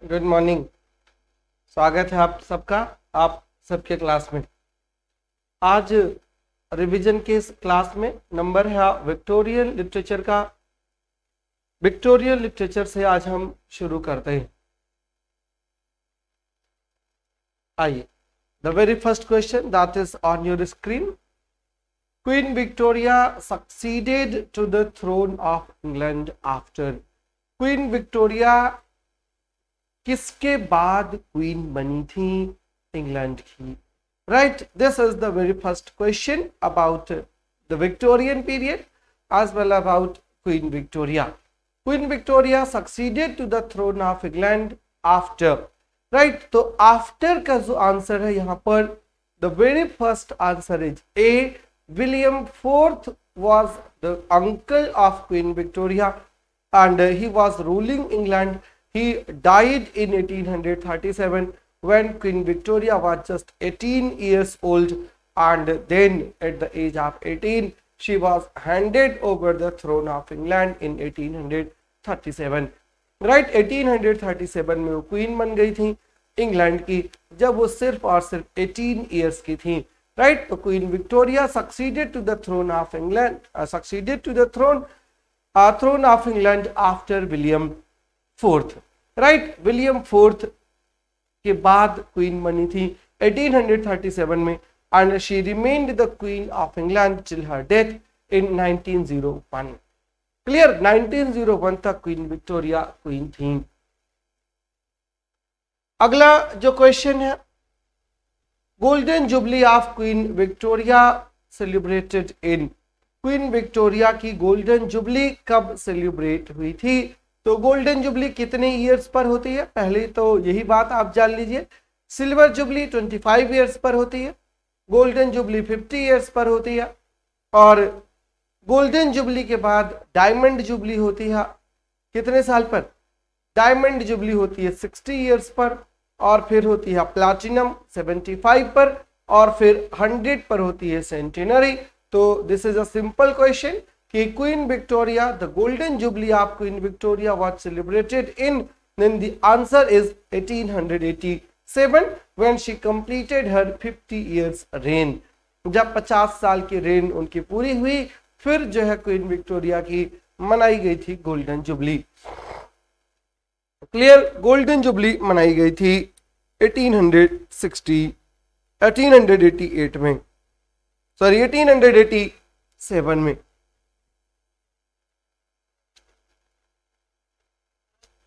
Good morning. स्वागत है आप सबका आप सबके क्लास में। आज रिवीजन के इस क्लास में नंबर है विक्टोरियन लिटरेचर का। विक्टोरियन लिटरेचर से आज हम शुरू करते हैं। आइए, the very first question that is on your screen. Queen Victoria succeeded to the throne of England after. Queen Victoria किसके बाद क्वीन बनी थी इंग्लैंड की? Right, this is the very first question about the Victorian period as well about Queen Victoria. Queen Victoria succeeded to the throne of England after. Right, तो after का जो answer है यहाँ पर the very first answer is A. William IV was the uncle of Queen Victoria and he was ruling England. He died in 1837 when Queen Victoria was just 18 years old, and then at the age of 18 she was handed over the throne of England in 1837. Right, 1837 में वो queen बन गई थी England की जब वो सिर्फ और सिर्फ 18 years की थी। राइट, तो Queen Victoria succeeded to the throne of England, succeeded to the throne of England after William IV. Right, William fourth के बाद क्वीन बनी थी 1837 में and she remained the queen of England till her death in 1901. Clear, 1901 तक queen Victoria queen थी। अगला जो question है, golden jubilee of Queen Victoria celebrated in. Queen Victoria की गोल्डन जुबली कब सेलिब्रेट हुई थी? तो गोल्डन जुबली कितने ईयर्स पर होती है? पहले तो यही बात आप जान लीजिए। सिल्वर जुबली 25 ईयर्स पर होती है, गोल्डन जुबली 50 ईयर्स पर होती है, और गोल्डन जुबली के बाद डायमंड जुबली होती है कितने साल पर? डायमंड जुबली होती है 60 ईयर्स पर, और फिर होती है प्लैटिनम 75 पर, और फिर 100 पर होती है सेंटेनरी। तो this is a simple question कि Queen Victoria, the golden jubilee of Queen Victoria was celebrated in, then the answer is 1887 when she completed her 50 years reign. जब 50 साल की रेन उनकी पूरी हुई, फिर जो है क्वीन विक्टोरिया की मनाई गई थी golden jubilee. Clear, golden jubilee मनाई गई थी 1888 में, सॉरी 1887 में।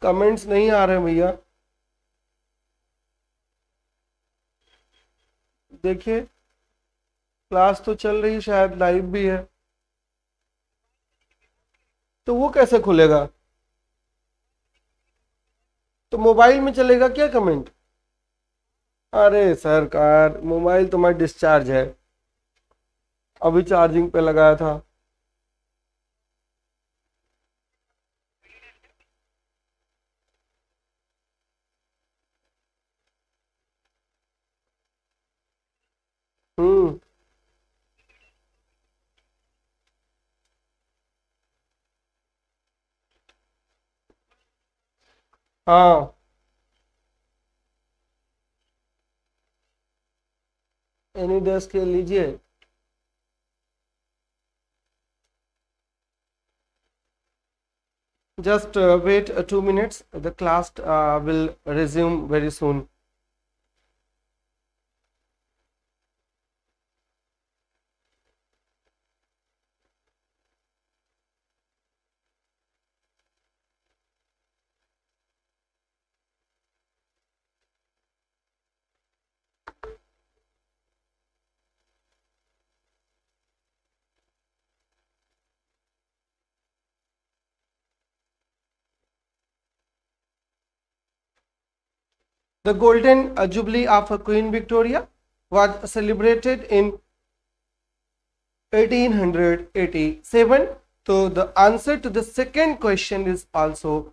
कमेंट्स नहीं आ रहे भैया, देखिए क्लास तो चल रही, शायद लाइव भी है, तो वो कैसे खुलेगा? तो मोबाइल में चलेगा क्या कमेंट? अरे सरकार, मोबाइल तुम्हारा डिस्चार्ज है, अभी चार्जिंग पे लगाया था। हाँ, एनी डेस्क के लीजिए। Just wait 2 minutes. The class will resume very soon. The golden jubilee of Queen Victoria was celebrated in 1887. So the answer to the second question is also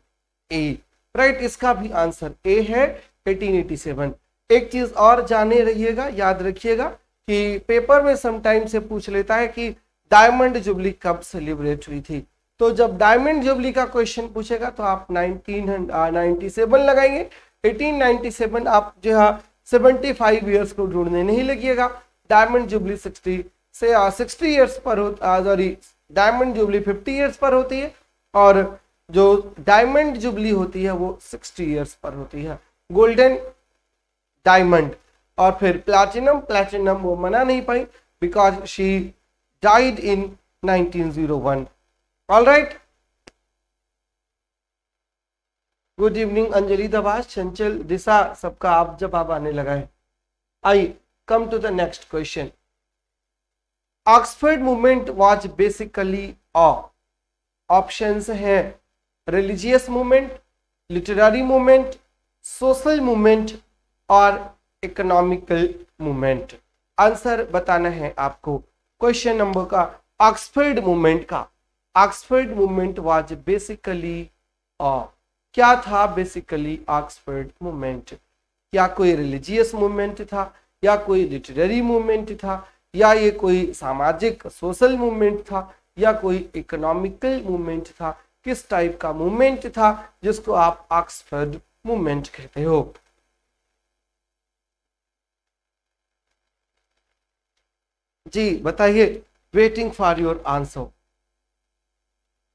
A. Right, इसका भी answer A है 1887। एक चीज और जाने रहिएगा, याद रखिएगा कि पेपर में समटाइम से पूछ लेता है कि डायमंड जुबली कब सेलिब्रेट हुई थी। तो जब डायमंड जुबली का क्वेश्चन पूछेगा तो आप 1997 लगाएंगे, 1897 आप जो है 75 ईयर्स को ढूंढने नहीं लगिएगा। डायमंड जुबली 60 ईयर्स पर सॉरी डायमंड जुबली 50 ईयर्स पर होती है और जो डायमंड जुबली होती है वो 60 ईयर्स पर होती है। गोल्डन, डायमंड और फिर प्लैटिनम वो मना नहीं पाई because she died in 1901। All right, good evening Anjali Dabas, Chanchal Disha, सबका आप जवाब आने लगा है। I come to the next question. Oxford movement was basically options है religious movement, literary movement, social movement और इकोनॉमिकल मूवमेंट। आंसर बताना है आपको क्वेश्चन नंबर का ऑक्सफोर्ड मूवमेंट का। ऑक्सफोर्ड मूवमेंट वाज बेसिकली क्या था बेसिकली ऑक्सफोर्ड मूवमेंट? क्या कोई रिलीजियस मूवमेंट था या कोई लिटरेरी मूवमेंट था या ये कोई सामाजिक सोशल मूवमेंट था या कोई इकोनॉमिकल मूवमेंट था? किस टाइप का मूवमेंट था जिसको आप ऑक्सफोर्ड मूवमेंट कहते हो? जी बताइए, waiting for your answer.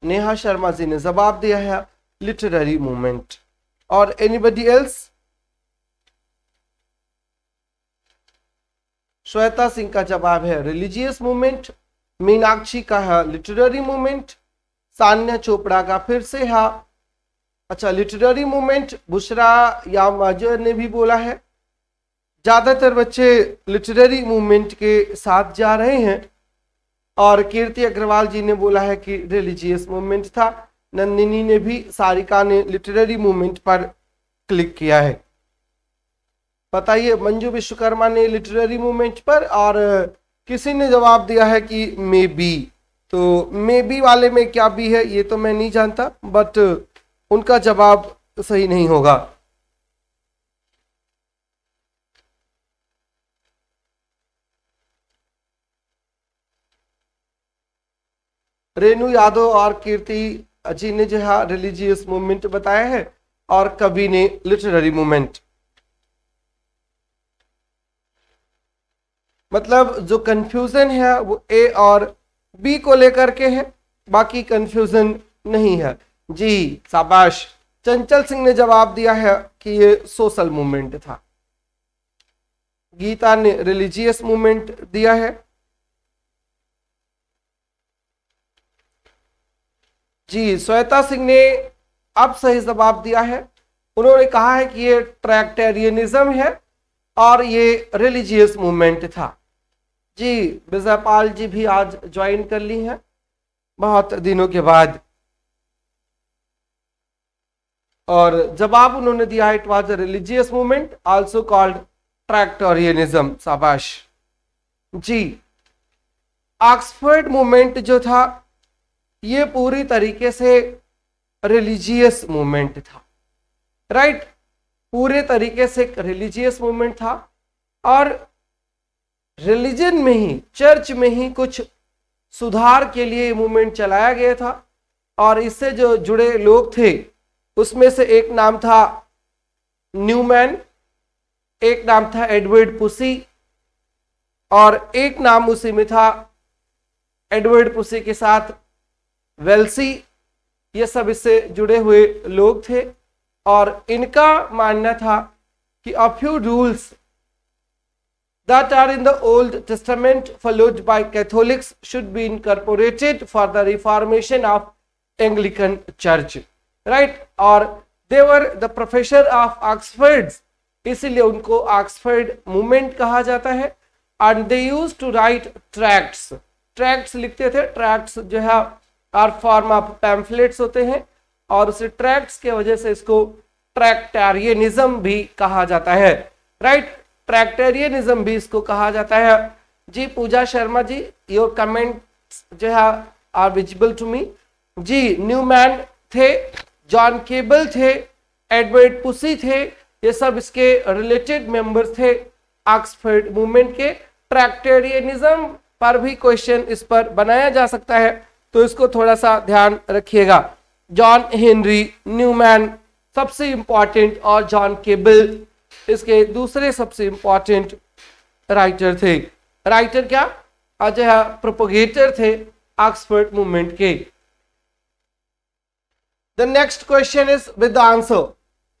Neha Sharma ji ने जवाब दिया है लिटरेरी मूवमेंट। और एनीबडी एल्स? श्वेता सिंह का जवाब है रिलीजियस मूवमेंट, मीनाक्षी का है लिटरेरी मूवमेंट, सान्या चोपड़ा का फिर से है अच्छा लिटरेरी मूवमेंट, बुशरा या माजर ने भी बोला है। ज्यादातर बच्चे लिटरेरी मूवमेंट के साथ जा रहे हैं और कीर्ति अग्रवाल जी ने बोला है कि रिलीजियस मूवमेंट था। नंदिनी ने भी, सारिका ने लिटरेरी मूवमेंट पर क्लिक किया है। बताइए, मंजू विश्वकर्मा ने लिटरेरी मूवमेंट पर और किसी ने जवाब दिया है कि मे बी। तो मे बी वाले में क्या भी है ये तो मैं नहीं जानता, बट उनका जवाब सही नहीं होगा। रेणु यादव और कीर्ति जी ने जो है रिलीजियस मूवमेंट बताया है और कवि ने लिटरेरी मूवमेंट। मतलब जो कंफ्यूजन है वो ए और बी को लेकर के है, बाकी कंफ्यूजन नहीं है। जी शाबाश। चंचल सिंह ने जवाब दिया है कि ये सोशल मूवमेंट था। गीता ने रिलीजियस मूवमेंट दिया है। जी श्वेता सिंह ने अब सही जवाब दिया है। उन्होंने कहा है कि ये ट्रैक्टेरियनिज्म है और ये रिलीजियस मूवमेंट था। जी विजयपाल जी भी आज ज्वाइन कर ली हैं बहुत दिनों के बाद और जवाब उन्होंने दिया है it was a religious movement also called Tractarianism. शाबाश जी। ऑक्सफोर्ड मूवमेंट जो था ये पूरी तरीके से रिलीजियस मूवमेंट था, राइट? पूरे तरीके से रिलीजियस मूवमेंट था और रिलीजन में ही, चर्च में ही कुछ सुधार के लिए मूवमेंट चलाया गया था और इससे जो जुड़े लोग थे उसमें से एक नाम था न्यूमैन, एक नाम था एडवर्ड पुसी और एक नाम उसी में था एडवर्ड पुसी के साथ वेल्सी। ये सब इससे जुड़े हुए लोग थे और इनका मानना था कि a few rules that are in the Old Testament followed by Catholics should be incorporated for the reformation of Anglican Church, right? और they were the professor of Oxford, इसीलिए उनको ऑक्सफोर्ड मूवमेंट कहा जाता है। and they used to write tracts लिखते थे। Tracts जो है और फॉर्म ऑफ पैम्फलेट्स होते हैं और उसे ट्रैक्ट्स के वजह से इसको ट्रैक्टेरियनिज्म भी कहा जाता है, राइट? ट्रैक्टेरियनिज्म भी इसको कहा जाता है। जी पूजा शर्मा जी, योर कमेंट्स जो है are visible to me. G Newman थे, जॉन केबल थे, एडवर्ड पुसी थे, ये सब इसके रिलेटेड मेंबर्स थे ऑक्सफोर्ड मूवमेंट के। ट्रैक्टेरियनिज्म पर भी क्वेश्चन इस पर बनाया जा सकता है तो इसको थोड़ा सा ध्यान रखिएगा। जॉन हेनरी न्यूमैन सबसे इंपॉर्टेंट, और जॉन केबल इसके दूसरे सबसे इंपॉर्टेंट राइटर थे। राइटर क्या, आज प्रोपोगेटर थे ऑक्सफोर्ड मूवमेंट के। The next question is with the answer,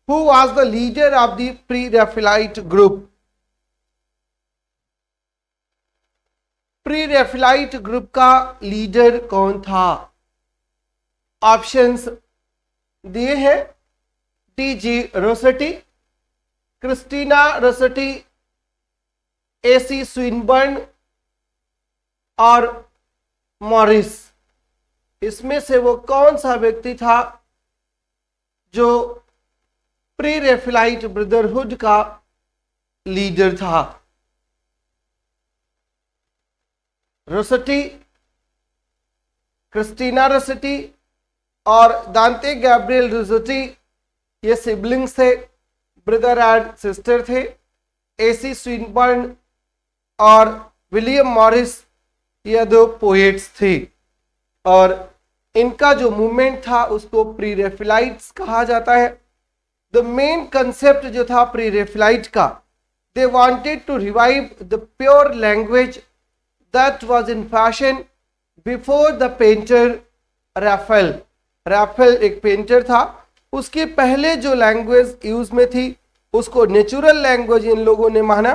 who was the leader of the pre Raphaelite group? Pre Raphaelite group का लीडर कौन था? ऑप्शंस दिए हैं, TG. Rossetti, Christina Rossetti, AC. Swinburne और मॉरिस। इसमें से वो कौन सा व्यक्ति था जो प्री रैफेलाइट ब्रदरहुड का लीडर था? रोसेटी, क्रिस्टीना रोसेटी और दांते गैब्रियल रोसेटी, ये सिबलिंग्स थे, ब्रदर एंड सिस्टर थे। ए.सी. स्विनबर्न और विलियम मॉरिस, ये दो पोएट्स थे, और इनका जो मूवमेंट था उसको प्री रैफेलाइट्स कहा जाता है। द मेन कंसेप्ट जो था प्री रैफेलाइट का, they wanted to revive the pure language that was in fashion before the painter Raphael. Raphael एक पेंटर था, उसके पहले जो लैंग्वेज यूज में थी उसको नेचुरल लैंग्वेज इन लोगों ने माना,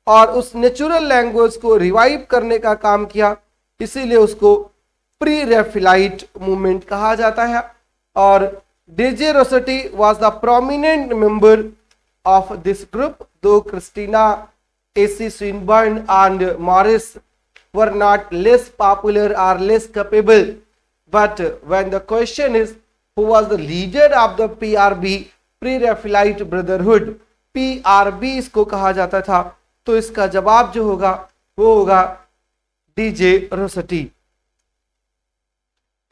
और उस नेचुरल लैंग्वेज को रिवाइव करने का काम किया, इसीलिए उसको प्री रैफेलाइट मूवमेंट कहा जाता है। और DJ. Rossetti was the prominent member of this group, though Christina, AC. Swinburne and Morris were not less popular or less capable, but when the question is who was the leader of the PRB, pre-Raphaelite brotherhood, PRB इसको कहा जाता था, तो इसका जवाब जो होगा वो होगा डी.जे. रोसेटी।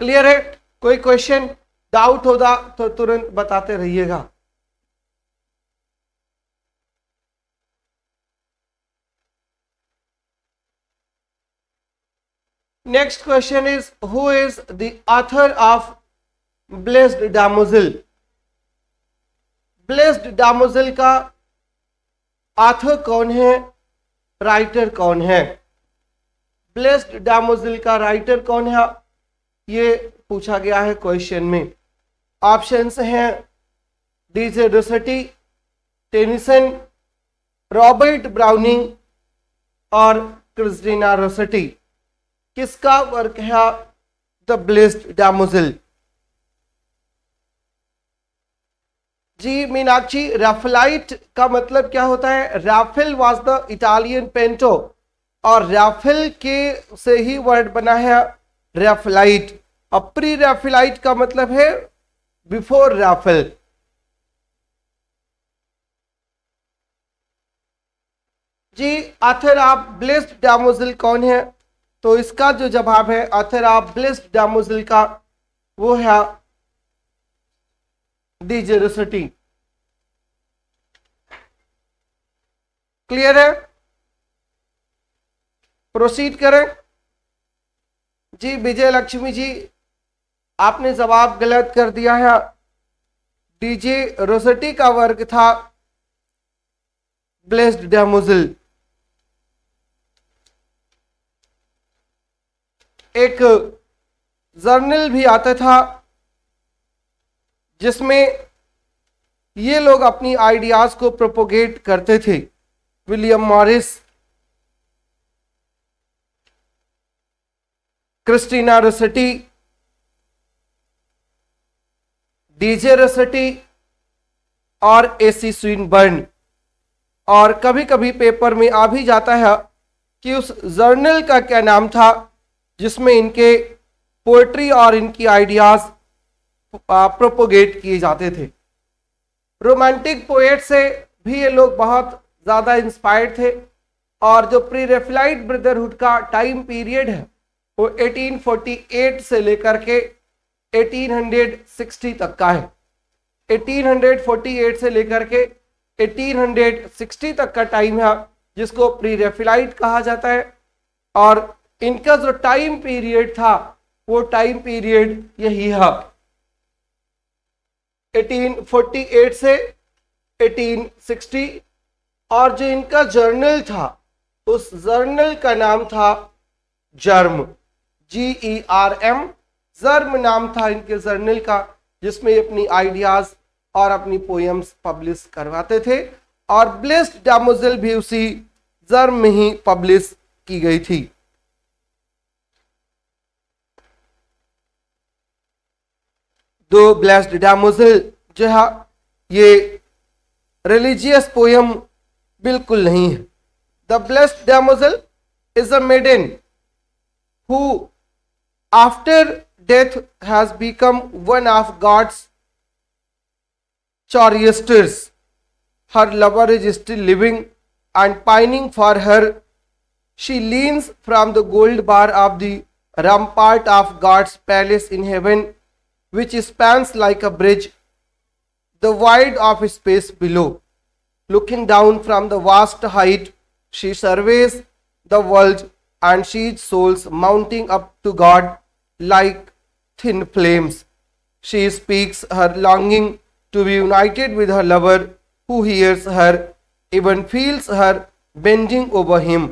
क्लियर है? कोई क्वेश्चन डाउट होगा तो तुरंत बताते रहिएगा। Next question is, who is the author of Blessed Damozel? Blessed Damozel का ऑथर कौन है, राइटर कौन है? Blessed Damozel का राइटर कौन है, ये पूछा गया है क्वेश्चन में। ऑप्शंस हैं DJ. Rossetti, Tennyson, Robert browning और क्रिस्टीना रोसेटी। किसका वर्क है द ब्लेस्ड डैमोजेल? जी मीनाक्षी, रैफेलाइट का मतलब क्या होता है? राफेल वाज द इटालियन पेंटो, और राफेल के से ही वर्ड बना है रैफेलाइट। और प्री रैफेलाइट का मतलब है बिफोर राफेल। जी ऑथर ऑफ ब्लेस्ड डैमोजेल कौन है? तो इसका जो जवाब है ऑथर ऑफ ब्लेस्ड डैमोजेल का, वो है डी.जे. रोसेटी। क्लियर है? प्रोसीड करें। जी विजय लक्ष्मी जी, आपने जवाब गलत कर दिया है। डी.जे. रोसेटी का वर्क था ब्लेस्ड डैमोजेल। एक जर्नल भी आता था जिसमें ये लोग अपनी आइडियाज को प्रोपोगेट करते थे। William Morris, Christina Rossetti, D J. Rossetti और ए.सी. स्विनबर्न। और कभी कभी पेपर में आ भी जाता है कि उस जर्नल का क्या नाम था जिसमें इनके पोएट्री और इनकी आइडियाज प्रोपोगेट किए जाते थे। रोमांटिक पोएट से भी ये लोग बहुत ज़्यादा इंस्पायर्ड थे, और जो प्री रैफेलाइट ब्रदरहुड का टाइम पीरियड है वो 1848 से लेकर के 1860 तक का है। 1848 से लेकर के 1860 तक का टाइम है जिसको प्री रैफेलाइट कहा जाता है, और इनका जो टाइम पीरियड था वो टाइम पीरियड यही है। 1848 से 1860, और जो इनका जर्नल था उस जर्नल का नाम था जर्म, GERM, जर्म नाम था इनके जर्नल का, जिसमें अपनी आइडियाज और अपनी पोएम्स पब्लिश करवाते थे, और ब्लेस्ड डैमोजेल भी उसी जर्म में ही पब्लिश की गई थी। दो ब्लेस्ड डैमोजेल जो है ये रिलीजियस पोयम बिल्कुल नहीं है। The Blessed Damozel is a maiden who after death has become one of God's choristers. Her lover is still living and pining for her. She leans from the gold bar of the rampart of God's palace in heaven, which spans like a bridge the wide of space below. Looking down from the vast height, she surveys the world and sees souls mounting up to God like thin flames. She speaks her longing to be united with her lover, who hears her, even feels her bending over him.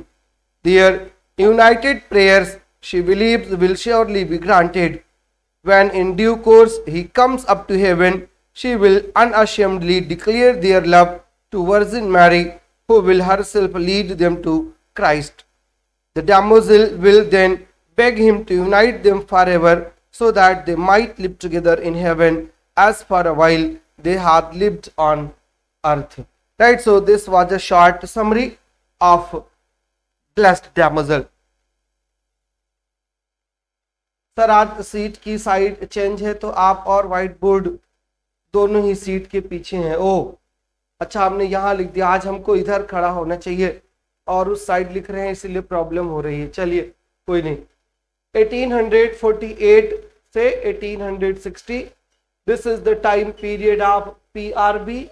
Their united prayers, she believes, will surely be granted. When in due course he comes up to heaven, she will unashamedly declare their love to Virgin Mary, who will herself lead them to Christ. The damsel will then beg him to unite them forever, so that they might live together in heaven as for a while they had lived on earth. Right, so this was a short summary of blessed damsel. Sir आज seat की side change है, तो आप और white board दोनों ही seat के पीछे हैं। ओ अच्छा, हमने यहाँ लिख दिया, आज हमको इधर खड़ा होना चाहिए और उस साइड लिख रहे हैं, इसीलिए प्रॉब्लम हो रही है। चलिए कोई नहीं। 1848 से 1860, this is the time period of PRB,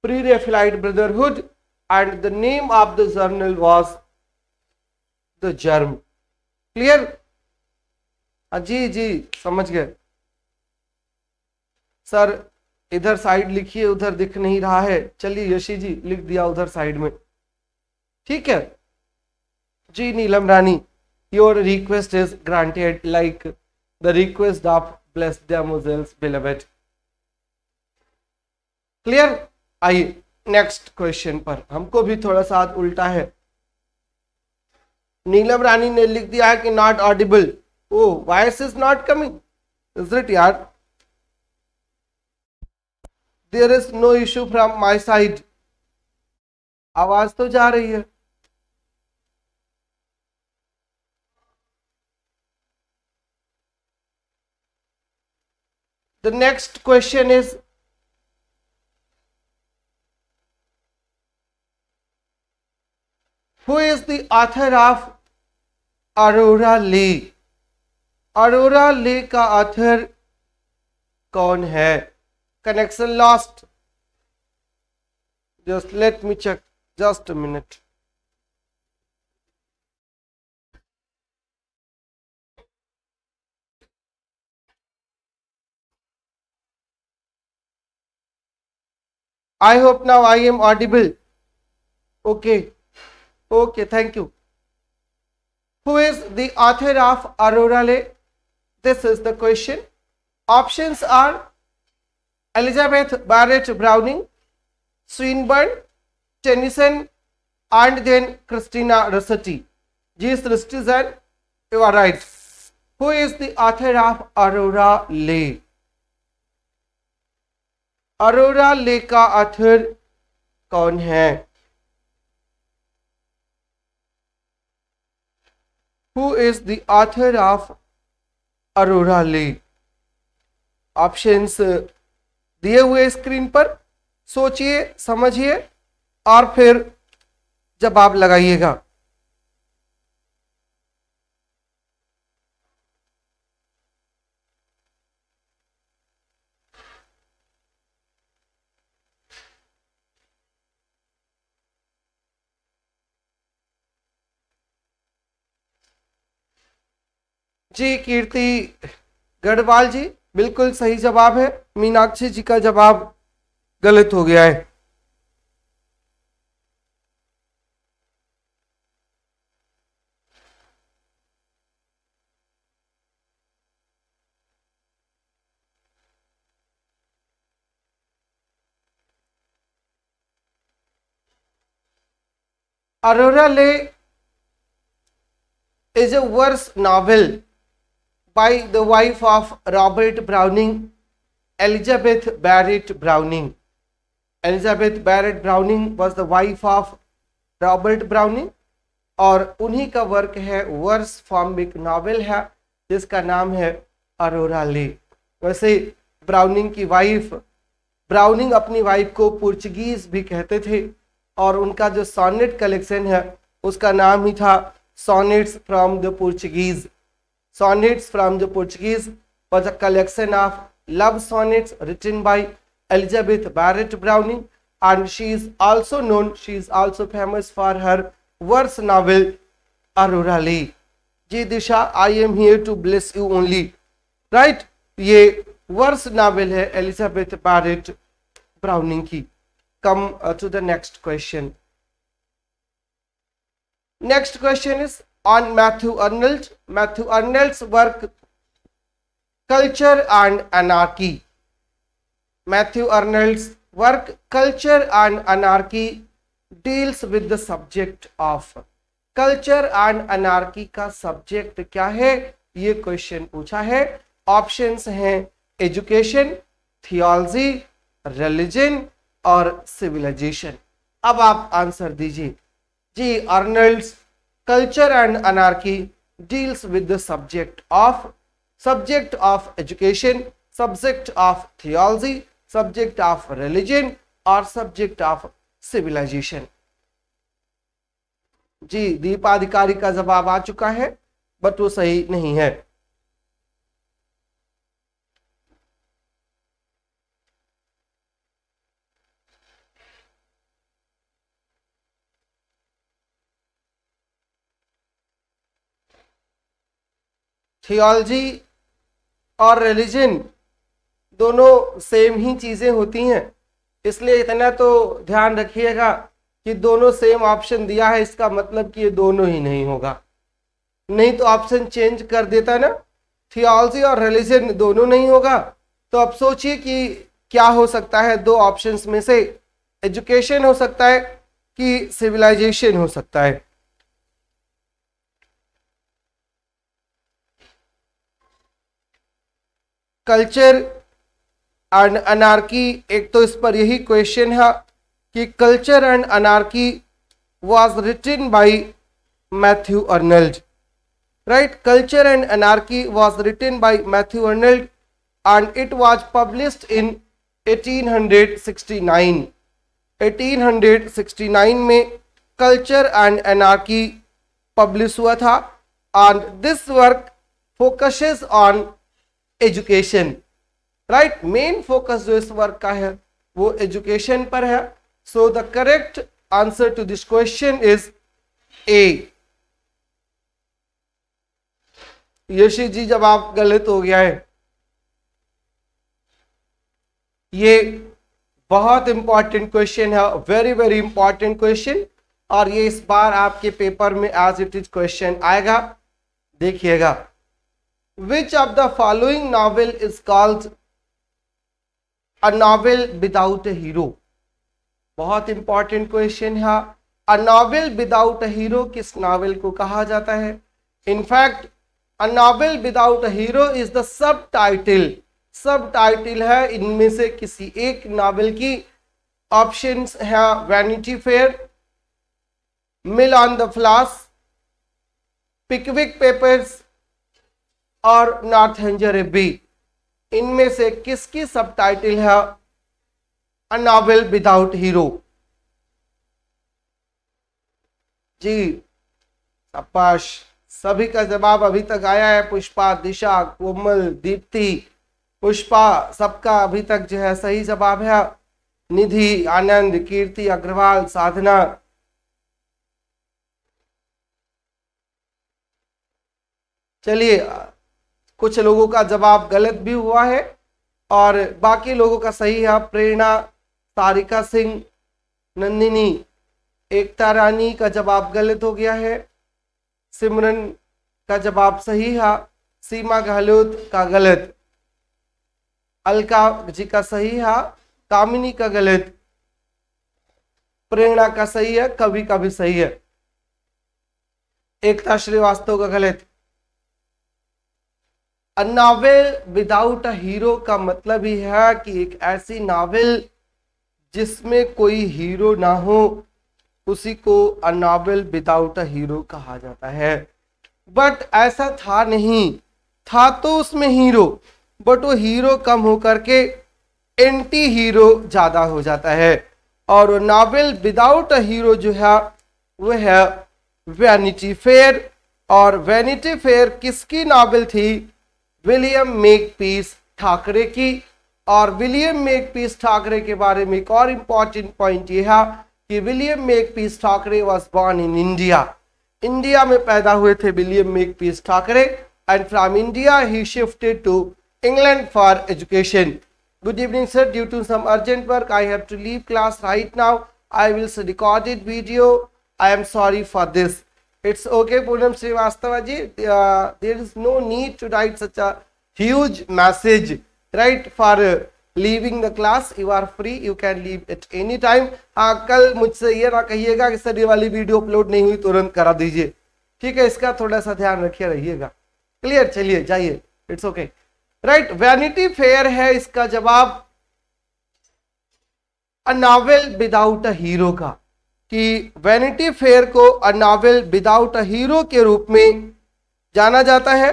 Pre-Raphaelite Brotherhood, and the name of the journal was the Germ. Clear? जी जी समझ गए सर। इधर साइड लिखिए, उधर दिख नहीं रहा है। चलिए यशी जी लिख दिया उधर साइड में, ठीक है जी। नीलम रानी, your request is granted like the request of blessed damsels beloved. Clear? आइए नेक्स्ट क्वेश्चन पर। हमको भी थोड़ा सा उल्टा है। नीलम रानी ने लिख दिया है कि not audible. Oh voice is not coming, is it यार? There is no issue from my side. आवाज तो जा रही है। The next question is, who is the author of Aurora Leigh? Aurora Leigh का ऑथर कौन है? Connection lost. Just let me check, just a minute. I hope now I am audible. Okay. Okay, thank you. Who is the author of Aurora Leigh? This is the question. Options are Elizabeth Barrett Browning, Swinburne, Tennyson, and then Christina Rossetti. G. Rossetti, you are right. Who is the author of Aurora Leigh? Arora ले का author कौन है? Who is the author of Aurora Leigh? Options दिए हुए screen पर, सोचिए समझिए और फिर जवाब लगाइएगा। जी कीर्ति गढ़वाल जी, बिल्कुल सही जवाब है। मीनाक्षी जी का जवाब गलत हो गया है। अरोरा ले is a verse novel by the wife of Robert Browning, Elizabeth Barrett Browning. Elizabeth Barrett Browning was the wife of Robert Browning और उन्हीं का वर्क है, वर्स फॉर्मिक नॉवेल है जिसका नाम है अरोरा ले। वैसे ब्राउनिंग की वाइफ, ब्राउनिंग अपनी वाइफ को पुर्तगीज भी कहते थे और उनका जो सॉनेट कलेक्शन है उसका नाम ही था sonnets from the Portuguese. Sonnets from the Portuguese was a collection of love sonnets written by Elizabeth Barrett Browning, and she is also famous for her verse novel Aurora Leigh. Ji Disha, I am here to bless you only, right? ये verse novel है Elizabeth Barrett Browning की। Come to the next question. Next question is on Matthew Arnold. Matthew Arnold's work Culture and Anarchy. Matthew Arnold's work Culture and Anarchy deals with the subject of Culture and Anarchy का subject क्या है, ये question पूछा है। Options हैं education, theology, religion और civilisation. अब आप आंसर दीजिए जी। अर्नल्ड्स Culture and Anarchy deals with the subject of education, subject of theology, subject of religion और subject of civilization। जी दीपाधिकारी का जवाब आ चुका है बट वो सही नहीं है। थियोलॉजी और रिलीजन दोनों सेम ही चीजें होती हैं, इसलिए इतना तो ध्यान रखिएगा कि दोनों सेम ऑप्शन दिया है इसका मतलब कि ये दोनों ही नहीं होगा, नहीं तो ऑप्शन चेंज कर देता ना। थियोलॉजी और रिलीजन दोनों नहीं होगा तो अब सोचिए कि क्या हो सकता है दो ऑप्शंस में से। एजुकेशन हो सकता है कि सिविलाइजेशन हो सकता है। कल्चर एंड अनार्की, एक तो इस पर यही क्वेश्चन है कि Culture and Anarchy was written by Matthew Arnold, right? Culture and Anarchy was written by Matthew Arnold and it was published in 1869। 1869 में कल्चर एंड अनार्की पब्लिश हुआ था and this work focuses on education, right? Main focus जो इस work का है वो education पर है। So the correct answer to this question is A. Yashi ji जवाब गलत हो गया है। ये बहुत इंपॉर्टेंट क्वेश्चन है, वेरी वेरी इंपॉर्टेंट क्वेश्चन, और ये इस बार आपके पेपर में एज इट इज क्वेश्चन आएगा, देखिएगा। Which of the following novel is called a novel without a hero? बहुत इंपॉर्टेंट क्वेश्चन है। A novel without a hero किस नॉवेल को कहा जाता है? In fact a novel without a hero is the subtitle, subtitle है इनमें से किसी एक नॉवेल की। ऑप्शंस है Vanity Fair, Mill on the Floss, Pickwick Papers और नॉर्थएंजर एबी। इनमें से किसकी सबटाइटल है अ नॉवेल विदाउट हीरो? जी शाबाश, सभी का जवाब अभी तक आया है। पुष्पा, दिशा, कोमल, दीप्ति, पुष्पा, सबका अभी तक जो है सही जवाब है। निधि, आनंद, कीर्ति अग्रवाल, साधना। चलिए कुछ लोगों का जवाब गलत भी हुआ है, और बाकी लोगों का सही है। प्रेरणा, सारिका सिंह, नंदिनी, एकता रानी का जवाब गलत हो गया है। सिमरन का जवाब सही है। सीमा गहलोत का गलत। अलका जी का सही है। कामिनी का गलत। प्रेरणा का सही है। कवि का भी सही है। एकता श्रीवास्तव का गलत। अ नॉवेल विदाउट अ हीरो का मतलब ही है कि एक ऐसी नॉवेल जिसमें कोई हीरो ना हो, उसी को a novel without a hero कहा जाता है। बट ऐसा था नहीं, था तो उसमें हीरो, बट वो हीरो कम होकर के एंटी हीरो ज्यादा हो जाता है। और नॉवेल विदाउट अ हीरो जो है वो है वैनिटी फेयर। और वैनिटी फेयर किसकी नॉवेल थी? विलियम मेकपीस ठाकरे की। और विलियम मेकपीस ठाकरे के बारे में एक और इंपॉर्टेंट पॉइंट ये है कि William Makepeace Thackeray was born in India. India में पैदा हुए थे William Makepeace Thackeray, and from India ही shifted to England for education. Good evening, sir. Due to some urgent work, I have to leave class right now. I will recorded video. I am sorry for this. It's okay, Poonam Srivastava ji. There is no need to write such a huge message, right? For leaving the class, you are free. You can leave at any time. हाँ, कल मुझसे ये ना कहिएगा कि sir ये वाली video upload नहीं हुई, तुरंत करा दीजिए। ठीक है, इसका थोड़ा सा ध्यान रखिए, रहिएगा। क्लियर? चलिए जाइए। It's okay, right. Vanity Fair है इसका जवाब। A novel without a hero का, कि वैनिटी फेयर को a novel without a hero के रूप में जाना जाता है।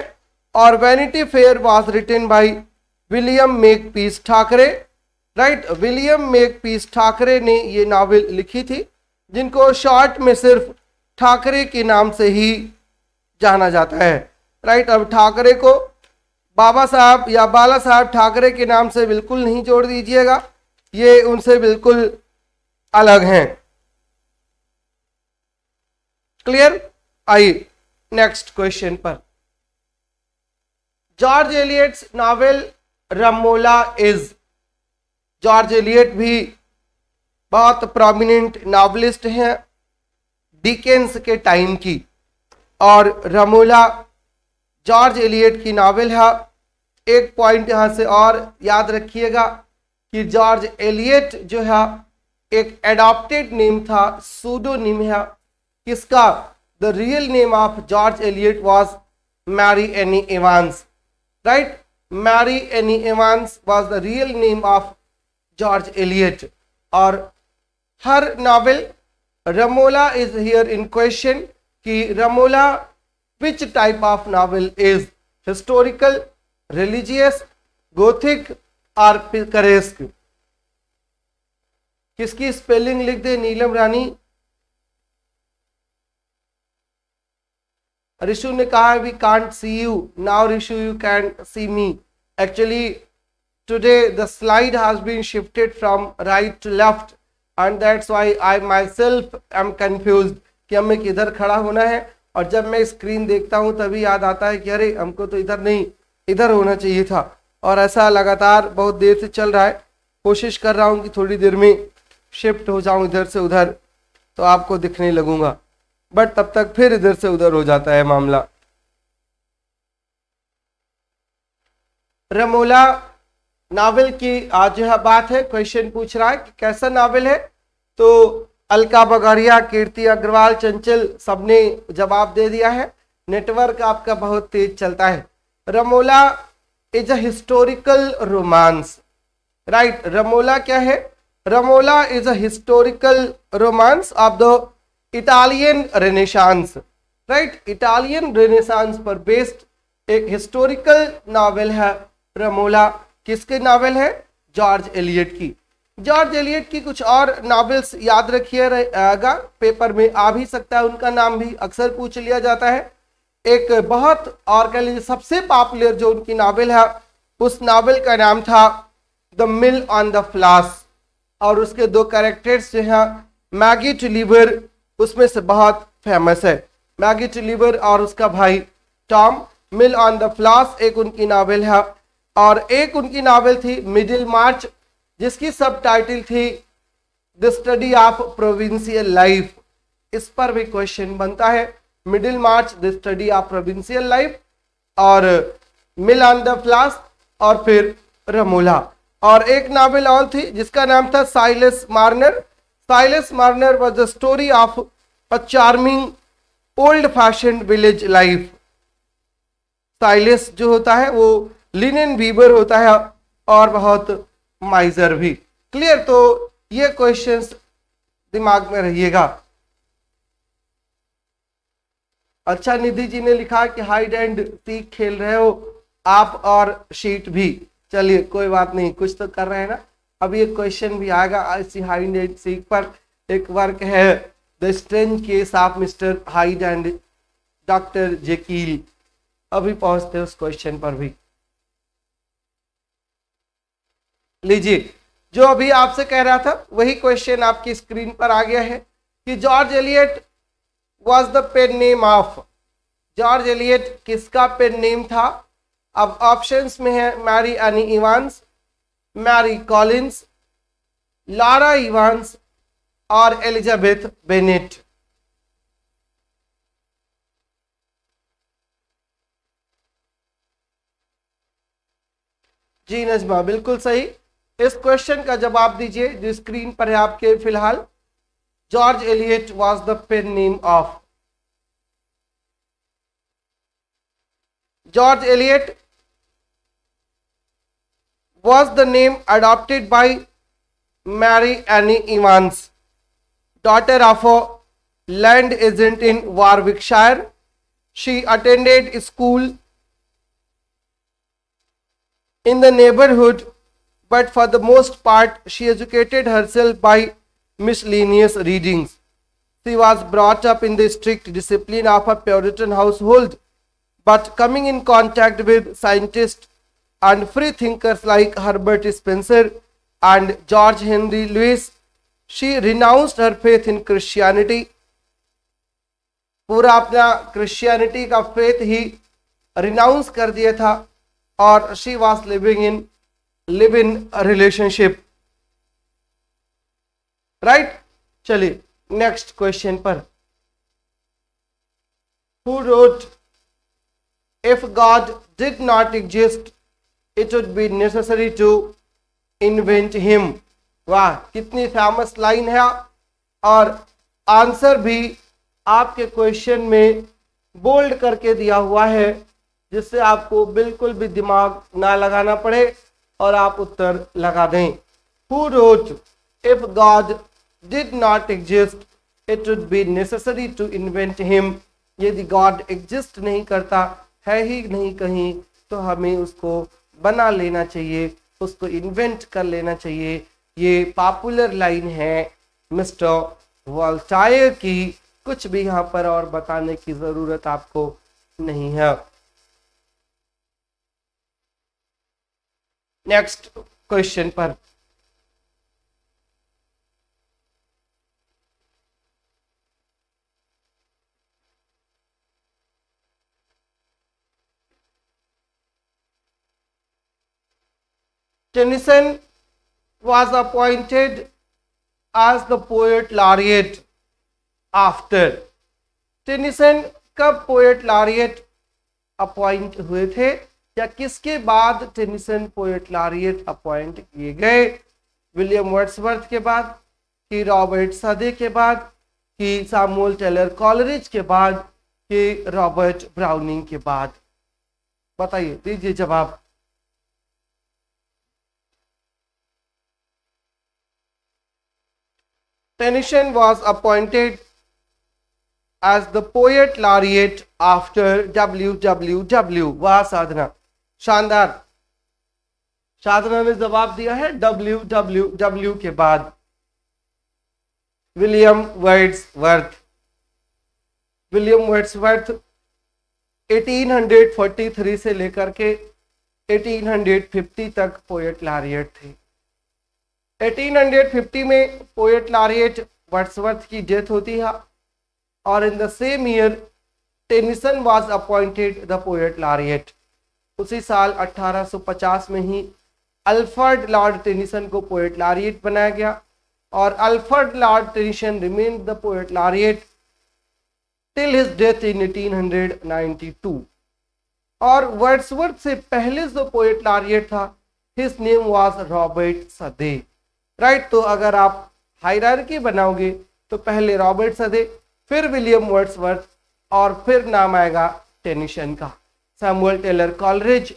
और Vanity Fair was written by William Makepeace Thackeray, right. William Makepeace Thackeray ने ये नॉवेल लिखी थी, जिनको शॉर्ट में सिर्फ ठाकरे के नाम से ही जाना जाता है, राइट। अब ठाकरे को बाबा साहब या बाला साहब ठाकरे के नाम से बिल्कुल नहीं जोड़ दीजिएगा, ये उनसे बिल्कुल अलग हैं। क्लियर? आइए नेक्स्ट क्वेश्चन पर। George Eliot's novel Romola is. George Eliot भी बहुत प्रोमिनेंट नॉवलिस्ट हैं डिकेंस के टाइम की, और रमोला जॉर्ज एलियट की नॉवेल है। एक पॉइंट यहां से और याद रखिएगा कि जॉर्ज एलियट जो है एक एडॉप्टेड नेम था, सूडोनिम है। किसका? The real name of George Eliot was Mary Ann Evans, right. Mary Ann Evans was the real name of George Eliot. और her novel Romola is here in question कि Romola which type of novel is historical, religious, gothic or picaresque? किसकी spelling लिख दे नीलम रानी। रिशु ने कहा we can't see you now. Rishu, you can see me. Actually today the slide has been shifted from right to left and that's why I myself am confused कि हमें किधर खड़ा होना है। और जब मैं स्क्रीन देखता हूं तभी याद आता है कि अरे हमको तो इधर नहीं, इधर होना चाहिए था। और ऐसा लगातार बहुत देर से चल रहा है। कोशिश कर रहा हूं कि थोड़ी देर में शिफ्ट हो जाऊं इधर से उधर, तो आपको दिखने लगूंगा, बट तब तक फिर इधर से उधर हो जाता है मामला। रमोला नावल की आज जो है बात है। क्वेश्चन पूछ रहा है कि कैसा नावल है, तो अलका बगारिया, कीर्ति अग्रवाल, चंचल सबने जवाब दे दिया है। नेटवर्क आपका बहुत तेज चलता है। Ramola is a historical romance, right. Ramola क्या है? Ramola is a historical romance of the Italian renaissance, right. Italian renaissance पर बेस्ड एक हिस्टोरिकल नॉवेल है रमोला। किसके नॉवेल है? जॉर्ज एलियट की। जॉर्ज एलियट की कुछ और नॉवेल्स याद रखिएगा, पेपर में आ भी सकता है, उनका नाम भी अक्सर पूछ लिया जाता है। एक बहुत और कह लीजिए सबसे पॉपुलर जो उनकी नॉवेल है, उस नॉवेल का नाम था द मिल ऑन द फ्लास। और उसके दो कैरेक्टर्स जो हैं मैगी टुलिवर, उसमें से बहुत फेमस है मैगी टुलिवर और उसका भाई टॉम। मिल ऑन द फ्लास एक उनकी नॉवेल है। और एक उनकी नावल थी मिडिल मार्च, जिसकी सब टाइटल थी the study of provincial life. इस पर भी क्वेश्चन बनता है, middle March the study of provincial life, और मिल ऑन द फ्लास, और फिर रमोला। और एक नावल और थी जिसका नाम था Silas Marner. Silas Marner was the story of a charming old fashion village life. Silas जो होता है वो लिनन वीवर होता है और बहुत माइजर भी। क्लियर? तो ये क्वेश्चंस दिमाग में रहिएगा। अच्छा, निधि जी ने लिखा कि हाइड एंड सीक खेल रहे हो आप और शीट भी। चलिए कोई बात नहीं, कुछ तो कर रहे हैं ना। अब ये क्वेश्चन भी आएगा इसी हाइड एंड सीक पर। एक वर्क है the strange case of mister hide and doctor Jekyll. अभी पहुंचते हैं उस क्वेश्चन पर भी। लीजिए, जो अभी आपसे कह रहा था वही क्वेश्चन आपकी स्क्रीन पर आ गया है कि George Eliot was the pen name of। George Eliot किसका पेन नेम था? अब ऑप्शंस में है Mary Ann Evans, Mary Collins, Laura Evans और एलिजाबेथ बेनेट। जी नजमा, बिल्कुल सही। इस क्वेश्चन का जवाब दीजिए जो स्क्रीन पर है आपके फिलहाल। George Eliot was the pen name of। George Eliot was the name adopted by Mary Annie Evans, daughter of a land agent in Warwickshire. She attended school in the neighborhood, but for the most part she educated herself by miscellaneous readings. She was brought up in the strict discipline of a Puritan household, but coming in contact with scientists and free thinkers like Herbert Spencer and George Henry Lewis, she renounced her faith in Christianity. पूरा अपना Christianity का faith ही renounce कर दिया था, और she was living in a relationship। Right? चलिए next question पर। Who wrote if God did not exist it would be necessary to invent him? वाह, कितनी फेमस लाइन है, और आंसर भी आपके क्वेश्चन में बोल्ड करके दिया हुआ है, जिससे आपको बिल्कुल भी दिमाग ना लगाना पड़े और आप उत्तर लगा दें। Who wrote if God did not exist it would be necessary to invent him? यदि गॉड एग्जिस्ट नहीं करता, है ही नहीं कहीं, तो हमें उसको बना लेना चाहिए, उसको इन्वेंट कर लेना चाहिए। ये पॉपुलर लाइन है मिस्टर वॉल्टायर की। कुछ भी यहाँ पर और बताने की जरूरत आपको नहीं है। नेक्स्ट क्वेश्चन पर। Tennyson was appointed as the poet laureate after। Tennyson कब पोएट लॉरिएट अपॉइंट हुए थे, या किसके बाद टेनिसन पोएट लॉरिएट अपॉइंट किए गए? विलियम वर्ड्सवर्थ के बाद, कि रॉबर्ट सदे के बाद, कि सैमुअल टेलर कॉलरिज के बाद, कि रॉबर्ट ब्राउनिंग के बाद? बताइए, दीजिए जवाब। Tennyson was appointed as the poet laureate after WWW। वाह साधना, शानदार। साधना ने जवाब दिया है WWW के बाद। William Wordsworth. विलियम वर्ड्सवर्थ 1843 से लेकर के 1850 तक पोएट लॉरिएट थे। 1850 में पोएट लॉरिएट वर्ड्सवर्थ की डेथ होती है, और in the same year Tennyson was appointed the poet laureate. उसी साल 1850 में ही अल्फ्रेड लॉर्ड टेनिसन को पोएट लॉरिएट बनाया गया और Alfred Lord Tennyson remained the poet laureate till his death in 1892। और वर्ड्सवर्थ से पहले जो पोएट लॉरिएट था his name was Robert Southey, right. तो अगर आप हायरार्की बनाओगे तो पहले रॉबर्ट सदे, फिर विलियम वर्ड्सवर्थ और फिर नाम आएगा टेनिसन का। सैमुअल टेलर कॉलरिज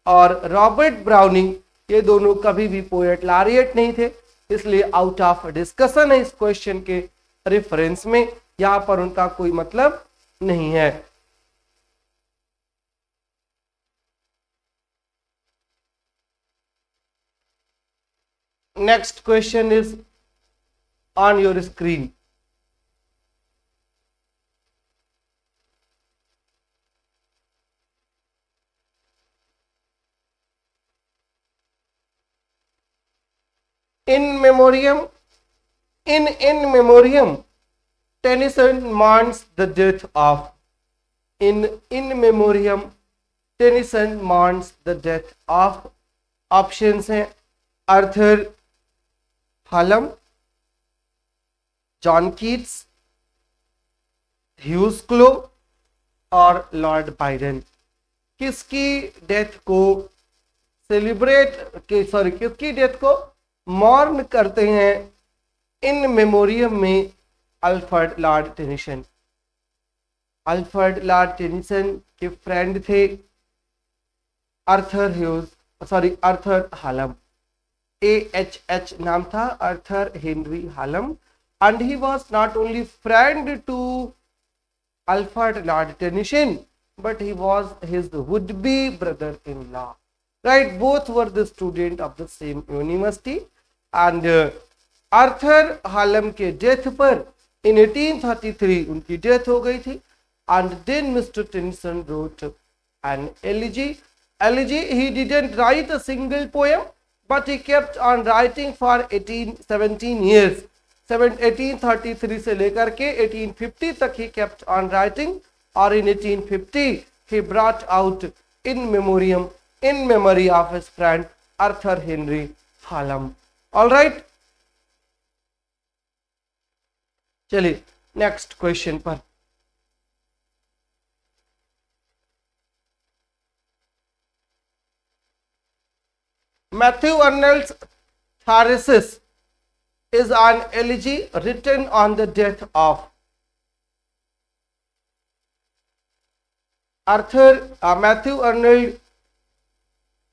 और रॉबर्ट ब्राउनिंग ये दोनों कभी भी पोएट लॉरिएट नहीं थे, इसलिए आउट ऑफ डिस्कशन है इस क्वेश्चन के रेफरेंस में, यहां पर उनका कोई मतलब नहीं है। Next question is on your screen. In memoriam, Tennyson mourns the death of. In memoriam, Tennyson mourns the death of. Options हैं आर्थर हालम, जॉन कीट्स, ह्यूज क्लो और लॉर्ड बायरन। किसकी डेथ को किसकी डेथ को मॉर्न करते हैं इन मेमोरियम में? Alfred Lord Tennyson. Alfred Lord Tennyson के फ्रेंड थे आर्थर हालम, AHH नाम था, Arthur Henry हालम, and he was not only friend to Alfred Lord Tennyson but he was his would-be brother-in-law, right? Both were the student of the same university and Arthur Hallam के death पर in 1833 उनकी death हो गई थी and then Mr. Tennyson wrote an elegy. He didn't write a single poem but he kept on writing for 17 years. 1833 से लेकर के 1850 तक he kept on writing और in 1850 he brought out in memoriam in memory of his friend Arthur Henry Hallam. All right, चलिए next question पर। Matthew Arnold's Thyrsis is an elegy written on the death of Matthew Arnold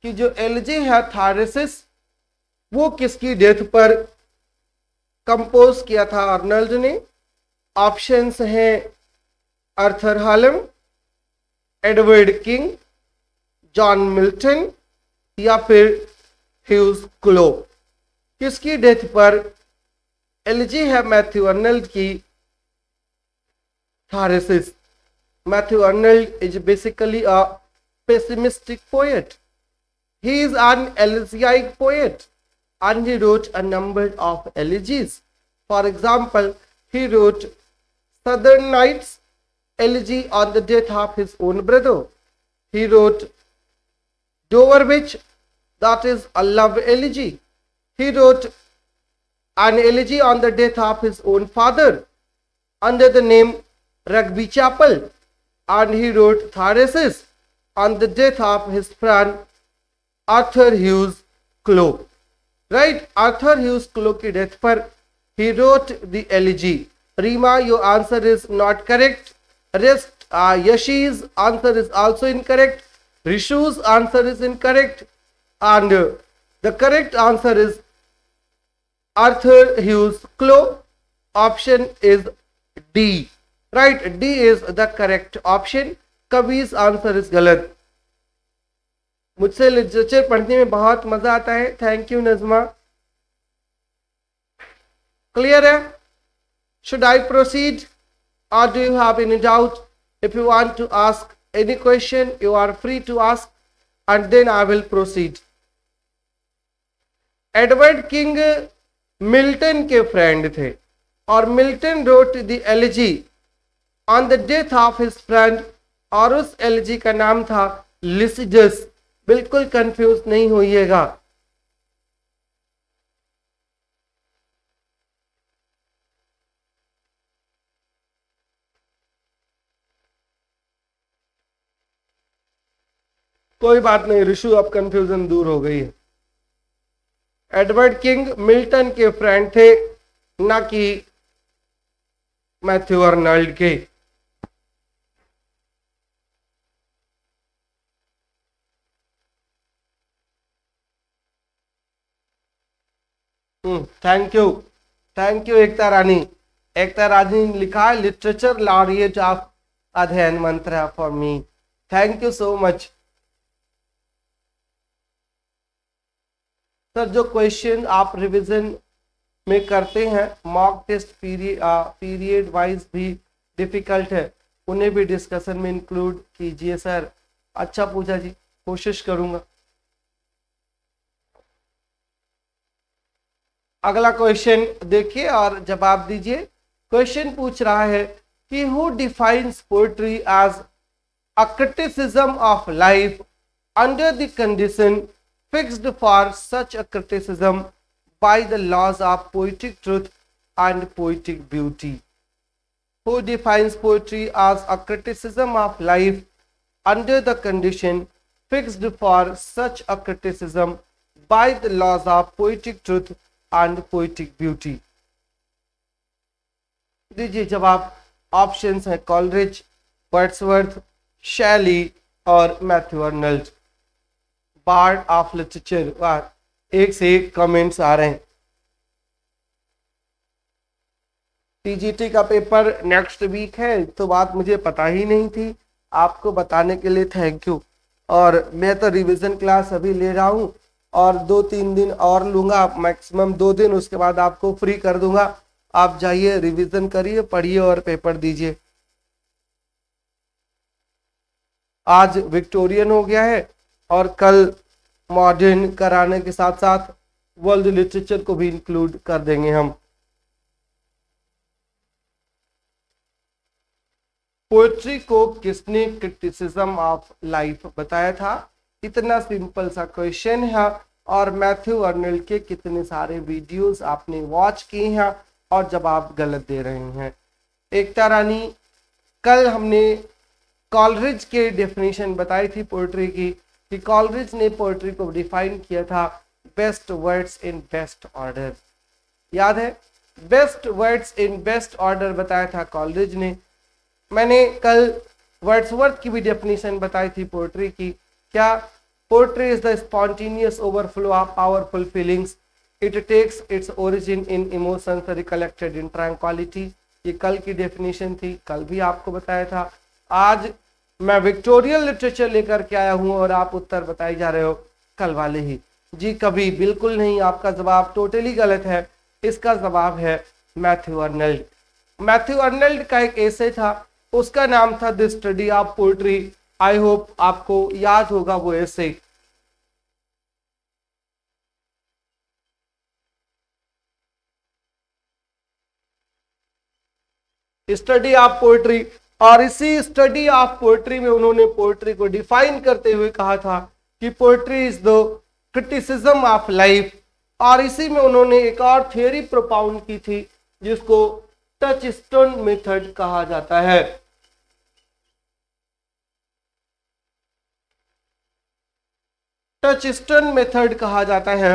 की जो elegy है थेरेसिस वो किसकी death पर compose किया था अर्नल्ड ने? ऑप्शंस हैं Arthur हालम, Edward king, John Milton या फिर ह्यूज क्लो। किसकी डेथ पर एलिजी है मैथ्यू अर्नल्ड की Thyrsis? Matthew Arnold is basically a pessimistic poet. He is an elegiac poet and he wrote a number of elegies. For example, he wrote Southern Nights, elegy on the death of his own brother. He wrote Dover Witch, that is a love elegy. He wrote an elegy on the death of his own father under the name Rugby Chapel, and he wrote Thyrsis on the death of his friend Arthur Hughes Clow. Right? Arthur Hughes Clow की death पर he wrote the elegy. Rima, your answer is not correct. Rest, Yashi's answer is also incorrect. Rishu's answer is incorrect, and the correct answer is Arthur Hughes Clow. Option is D. Right? D is the correct option. कबीस answer is गलत। मुझसे literature पढ़ने में बहुत मजा आता है। Thank you Najma. Clear है? शुड आई प्रोसीड और do you have any doubt? If you want to ask any question you are free to ask and then I will proceed. Edward King Milton के friend थे और Milton wrote the elegy on the death of his friend और उस elegy का नाम था Lycidas. बिल्कुल confuse नहीं होइएगा। कोई बात नहीं ऋषु, अब कंफ्यूजन दूर हो गई है। एडवर्ड किंग मिल्टन के फ्रेंड थे, ना कि मैथ्यू अर्नल्ड के। Thank you Ekta Rani. एकता रानी ने लिखा है literature laureate of Adhyayan Mantra for me. Thank you so much sir. जो क्वेश्चन आप रिवीजन में करते हैं, मॉक टेस्ट पीरियड वाइज भी डिफिकल्ट है, उन्हें भी डिस्कशन में इंक्लूड कीजिए सर। अच्छा पूछा जी, कोशिश करूंगा। अगला क्वेश्चन देखिए और जवाब दीजिए। क्वेश्चन पूछ रहा है कि who defines poetry as a criticism of life under the condition fixed for such a criticism by the laws of poetic truth and poetic beauty. Who defines poetry as a criticism of life under the condition fixed for such a criticism by the laws of poetic truth and poetic beauty? दीजिए जवाब। Options हैं Coleridge, Wordsworth, शैली और Matthew Arnold. Part of literature, एक से एक comments आ रहे हैं। टीजीटी का पेपर नेक्स्ट वीक है, तो बात मुझे पता ही नहीं थी, आपको बताने के लिए थैंक यू। और मैं तो रिवीजन क्लास अभी ले रहा हूँ और 2-3 दिन और लूंगा, मैक्सिमम 2 दिन, उसके बाद आपको फ्री कर दूंगा। आप जाइए रिवीजन करिए, पढ़िए और पेपर दीजिए। आज विक्टोरियन हो गया है और कल मॉडर्न कराने के साथ साथ वर्ल्ड लिटरेचर को भी इंक्लूड कर देंगे हम। पोएट्री को किसने क्रिटिसिज्म ऑफ लाइफ बताया था? इतना सिंपल सा क्वेश्चन है और मैथ्यू अर्नल्ड के कितने सारे वीडियोस आपने वॉच किए हैं और जवाब गलत दे रहे हैं। एकता रानी, कल हमने कॉलरिज के डेफिनेशन बताई थी पोएट्री की, कि कॉलरिज ने पोएट्री को डिफाइन किया था best words in best order. याद है? Best words in best order बताया था कॉलरिज ने। मैंने कल वर्ड्सवर्थ की भी डेफिनेशन बताई थी पोएट्री की। क्या? Poetry is the spontaneous overflow of powerful feelings, it takes its origin in emotions recollected in tranquillity. ये कल की डेफिनेशन थी, कल भी आपको बताया था। आज मैं विक्टोरियन लिटरेचर लेकर के आया हूं और आप उत्तर बताए जा रहे हो कल वाले ही। जी कभी बिल्कुल नहीं, आपका जवाब टोटली गलत है। इसका जवाब है मैथ्यू अर्नल्ड। मैथ्यू अर्नल्ड का एक एसे था, उसका नाम था the study of poetry. I hope आपको याद होगा वो एसे। स्टडी ऑफ पोएट्री, और इसी स्टडी ऑफ पोएट्री में उन्होंने पोएट्री को डिफाइन करते हुए कहा था कि poetry is the criticism of life. और इसी में उन्होंने एक और थ्योरी प्रोपाउंड की थी जिसको टचस्टोन मेथड कहा जाता है। टचस्टोन मेथड कहा जाता है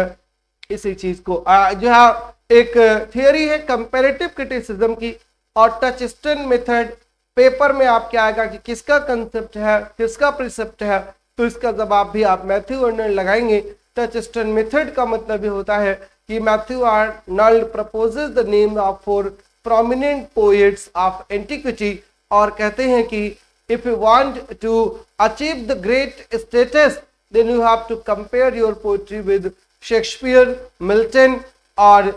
इसी चीज को। जो है एक थियरी है कंपैरेटिव क्रिटिसिज्म की, और टचस्टोन मेथड पेपर में आपके आएगा कि किसका कंसेप्ट है, किसका प्रिसेप्ट है, तो इसका जवाब भी आप मैथ्यू अर्नल्ड लगाएंगे। टचस्टोन मेथड का मतलब ये होता है कि Matthew Arnold proposes the name of 4 prominent poets of antiquity, और कहते हैं कि if you want to achieve the great status then you have to compare your poetry with Shakespeare, Milton और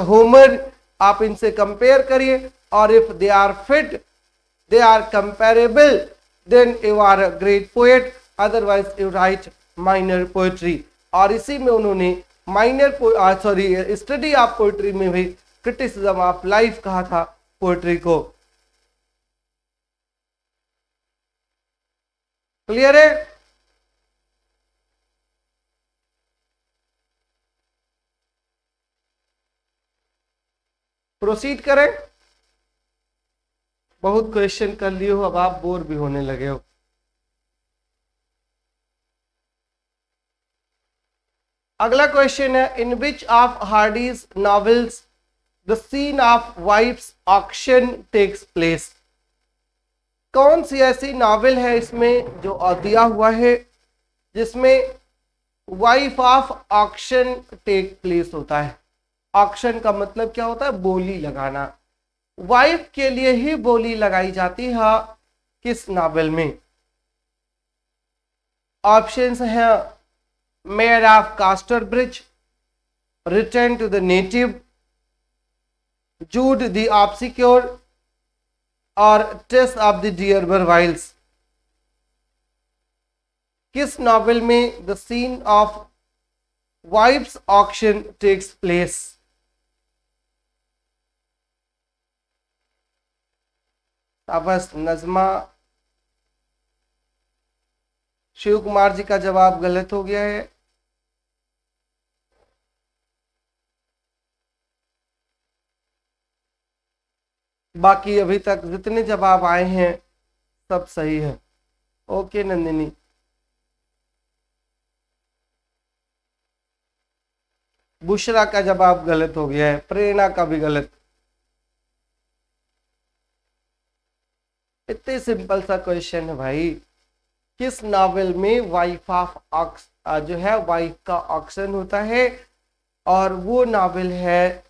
होमर। आप इनसे कंपेयर करिए, और if they are fit, they are comparable, then you are a great poet, otherwise you write minor poetry। और इसी में उन्होंने minor study of poetry में भी क्रिटिसिज्म ऑफ लाइफ कहा था पोएट्री को। क्लियर है? प्रोसीड करें। बहुत क्वेश्चन कर लिए हो, अब आप बोर भी होने लगे हो। अगला क्वेश्चन है, in which of Hardy's novels the scene of wife's auction takes place. कौन सी ऐसी नॉवेल है इसमें जो दिया हुआ है जिसमें wife of auction take place होता है। ऑक्शन का मतलब क्या होता है? बोली लगाना। वाइफ के लिए ही बोली लगाई जाती है किस नॉवेल में? ऑप्शंस हैं Mayor of Casterbridge, Return to the Native, Jude the Obscure और टेस ऑफ द डियरबरवाइल्स। किस नॉवेल में the scene of wife's auction takes place? बस नजमा, शिव कुमार जी का जवाब गलत हो गया है। बाकी अभी तक जितने जवाब आए हैं सब सही है। ओके नंदिनी। बुशरा का जवाब गलत हो गया है, प्रेरणा का भी गलत। इतने सिंपल सा क्वेश्चन है भाई। किस नॉवेल में वाइफ ऑफ जो है वाइफ का ऑक्शन होता है, और वो नॉवेल है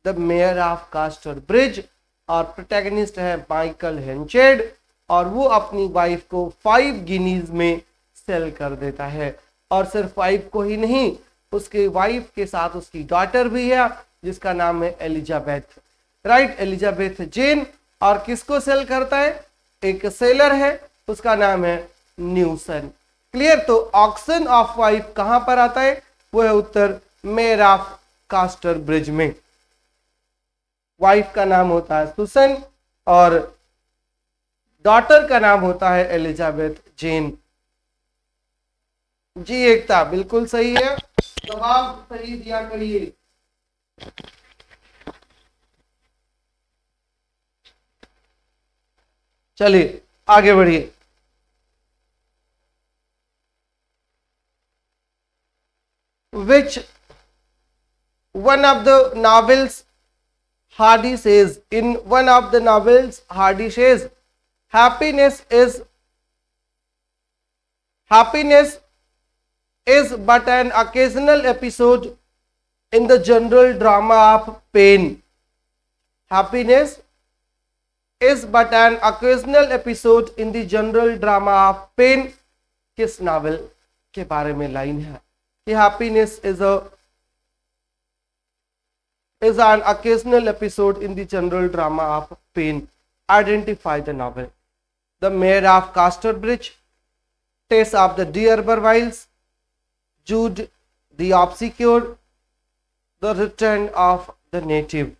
द मेयर ऑफ कास्टरब्रिज, और प्रोटैगनिस्ट है माइकल हेंचेड, और वो अपनी वाइफ को 5 गिनीज में सेल कर देता है। और सिर्फ वाइफ को ही नहीं, उसके वाइफ के साथ उसकी डॉटर भी है जिसका नाम है एलिजाबेथ, राइट, एलिजाबेथ जेन। और किसको सेल करता है? एक सेलर है, उसका नाम है न्यूसन। क्लियर? तो ऑक्शन ऑफ वाइफ कहां पर आता है? वो है उत्तर मेयर ऑफ कास्टरब्रिज में। वाइफ का नाम होता है सुसन और डॉटर का नाम होता है एलिजाबेथ जेन। जी एकता बिल्कुल सही है, जवाब सही दिया करिए। चलिए आगे बढ़िए। Which one of the novels Hardy says, in one of the novels Hardy says, happiness is but an occasional episode in the general drama of pain. Happiness is but an occasional episode in the general drama of pain. किस novel के बारे में line है कि happiness is an occasional episode in the general drama of pain? Identify the novel. The Mayor of Casterbridge, Tess of the D'Urbervilles, Jude the Obscure, The Return of the Native.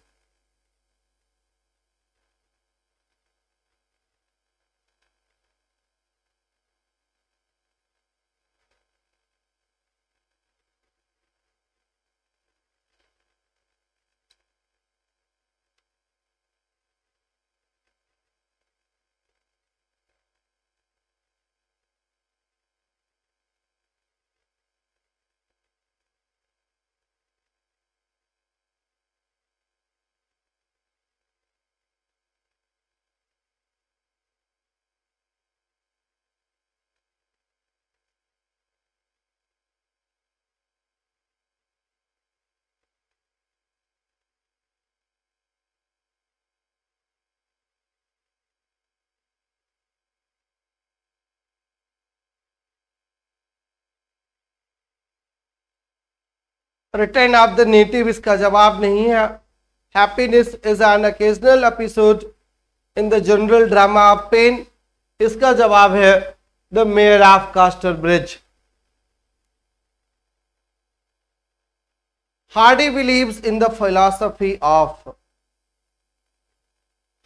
Return of the Native इसका जवाब नहीं है। Happiness is an occasional episode in the general drama of pain, इसका जवाब है the Mayor of Casterbridge. Hardy believes in the philosophy of,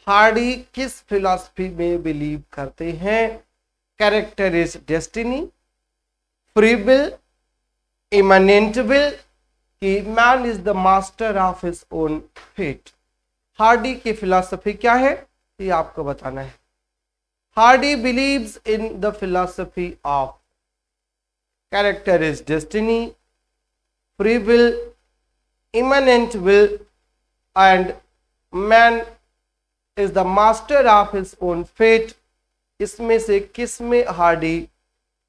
Hardy किस philosophy में believe करते हैं? Character is destiny, free will, immanent will, कि man is the master of his own fate. Hardy की philosophy क्या है ये आपको बताना है। Hardy believes in the philosophy of character is destiny, free will, immanent will and man is the master of his own fate. इसमें से किस में हार्डी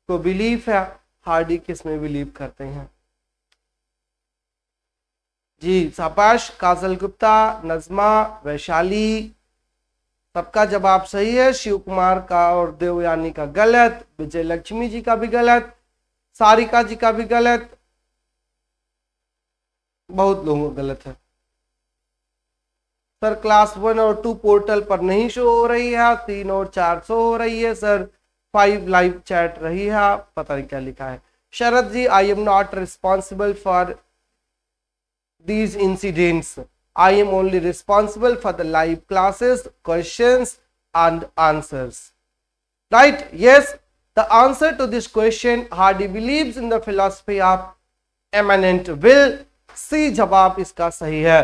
को बिलीफ है, हार्डी किस में बिलीव करते हैं? जी शाबाश, काजल गुप्ता, नजमा, वैशाली, सबका जवाब सही है। शिव कुमार का और देवयानी का गलत, विजय लक्ष्मी जी का भी गलत, सारिका जी का भी गलत, बहुत लोगों का गलत है। सर क्लास 1 और 2 पोर्टल पर नहीं शो हो रही है, 3 और 4 शो हो रही है सर, 5 लाइव चैट रही है, पता नहीं क्या लिखा है। Sharad ji, I am not responsible for these incidents. I am only responsible for the live classes, questions and answers. Right? Yes, the answer to this question, Hardy believes in the philosophy of immanent will. C जवाब इसका सही है।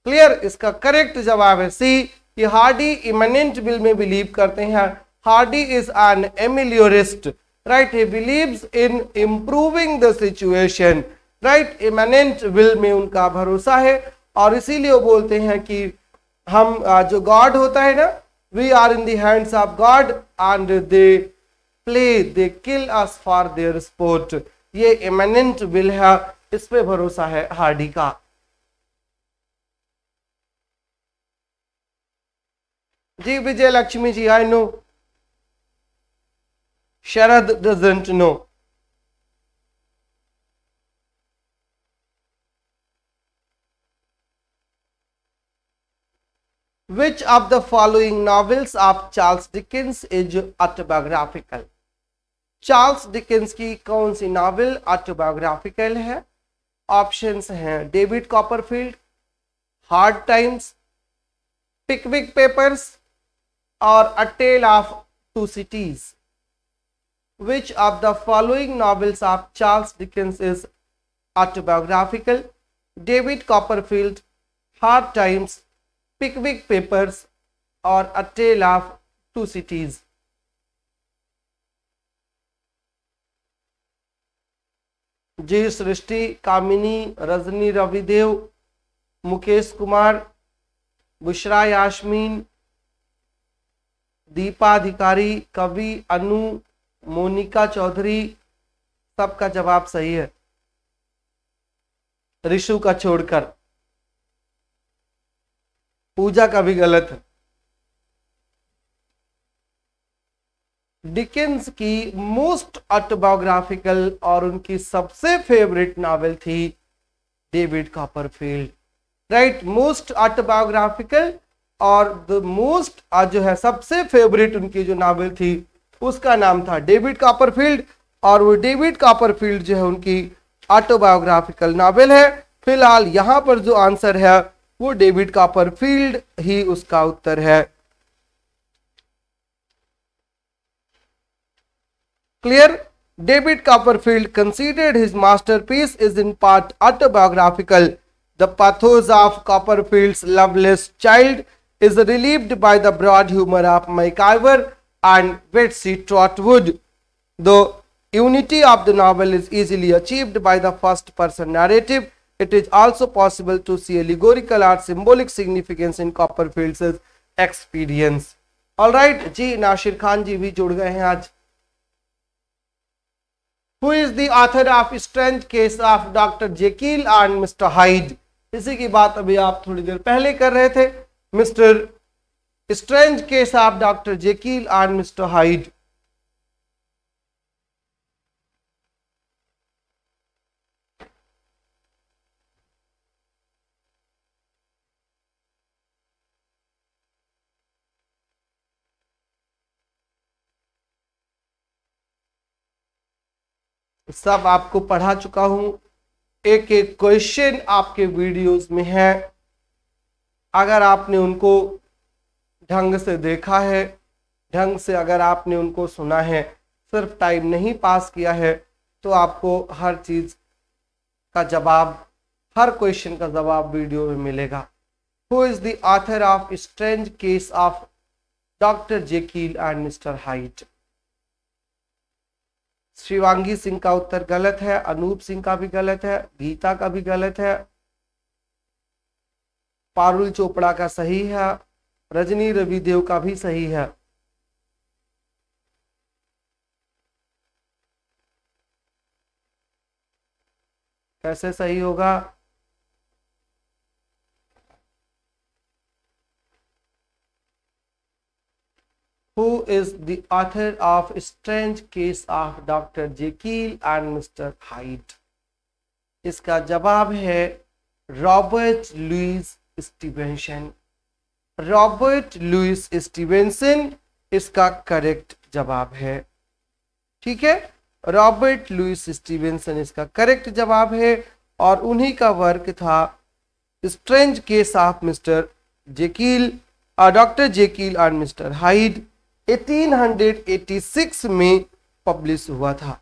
Clear, इसका correct जवाब है C, कि Hardy immanent will में believe करते हैं। Hardy is an ameliorist, right, he believes in improving the situation, right, immanent will में उनका भरोसा है और इसीलिए वो बोलते हैं कि हम जो गॉड होता है ना, we are in the hands of God and they kill us for their sport. ये इमनेंट विल है, इस पे भरोसा है हार्डी का। जी Vijay Lakshmi ji, I know, Sharad doesn't know. Which of the following novels of Charles Dickens is autobiographical? Charles Dickens की कौन सी नॉवेल ऑटोबायोग्राफिकल है? ऑप्शंस हैं David Copperfield, Hard Times, Pickwick Papers और a tell of Two Cities. Which of the following novels of Charles Dickens is autobiographical? David Copperfield, Hard Times, Pickwick Papers और A Tale of Two Cities। जी सृष्टि, कामिनी, रजनी रविदेव, मुकेश कुमार, बुशरा यास्मीन, दीपा अधिकारी, कवि, अनु, मोनिका चौधरी, सबका जवाब सही है, ऋषु का छोड़कर। पूजा का भी गलत है। डिकेंस की मोस्ट ऑटोबायोग्राफिकल और उनकी सबसे फेवरेट नॉवेल थी David Copperfield, right, most autobiographical और द मोस्ट जो है सबसे फेवरेट उनकी जो नॉवेल थी उसका नाम था डेविड कॉपरफील्ड और वो डेविड कॉपरफील्ड जो है उनकी ऑटोबायोग्राफिकल नॉवेल है। फिलहाल यहां पर जो आंसर है वो डेविड कॉपरफील्ड ही उसका उत्तर है। Clear, David Copperfield considered his masterpiece is in part autobiographical. The pathos of Copperfield's loveless child is relieved by the broad humor of Mike Ivor and Betsy Trotwood. The unity of the novel is easily achieved by the first person narrative. It is also possible to see allegorical or symbolic significance in Copperfield's experience. All right, जी नासिर खान जी भी जुड़ गए हैं आज। Who is the author of Strange Case of Dr. Jekyll and Mr. Hyde? इसी की बात अभी आप थोड़ी देर पहले कर रहे थे। Mister strange case of doctor Jekyll and mister hide. सब आपको पढ़ा चुका हूं, एक एक क्वेश्चन आपके वीडियोस में है। अगर आपने उनको ढंग से देखा है, ढंग से अगर आपने उनको सुना है, सिर्फ टाइम नहीं पास किया है, तो आपको हर चीज का जवाब, हर क्वेश्चन का जवाब वीडियो में मिलेगा। Who is the author of Strange Case of Dr. Jekyll and Mr. Hyde? Shivangi Singh का उत्तर गलत है, अनूप सिंह का भी गलत है, गीता का भी गलत है, पारुल चोपड़ा का सही है, रजनी रविदेव का भी सही है। कैसे सही होगा? Who is the author of Strange Case of Dr. Jekyll and Mr. Hyde? इसका जवाब है Robert Louis Stevenson. Robert Louis Stevenson इसका करेक्ट जवाब है। ठीक है, रॉबर्ट लुइस स्टीवेंसन इसका करेक्ट जवाब है और उन्हीं का वर्क था strange case of mister Jekyll, doctor Jekyll and mister Hyde 1886 में पब्लिश हुआ था।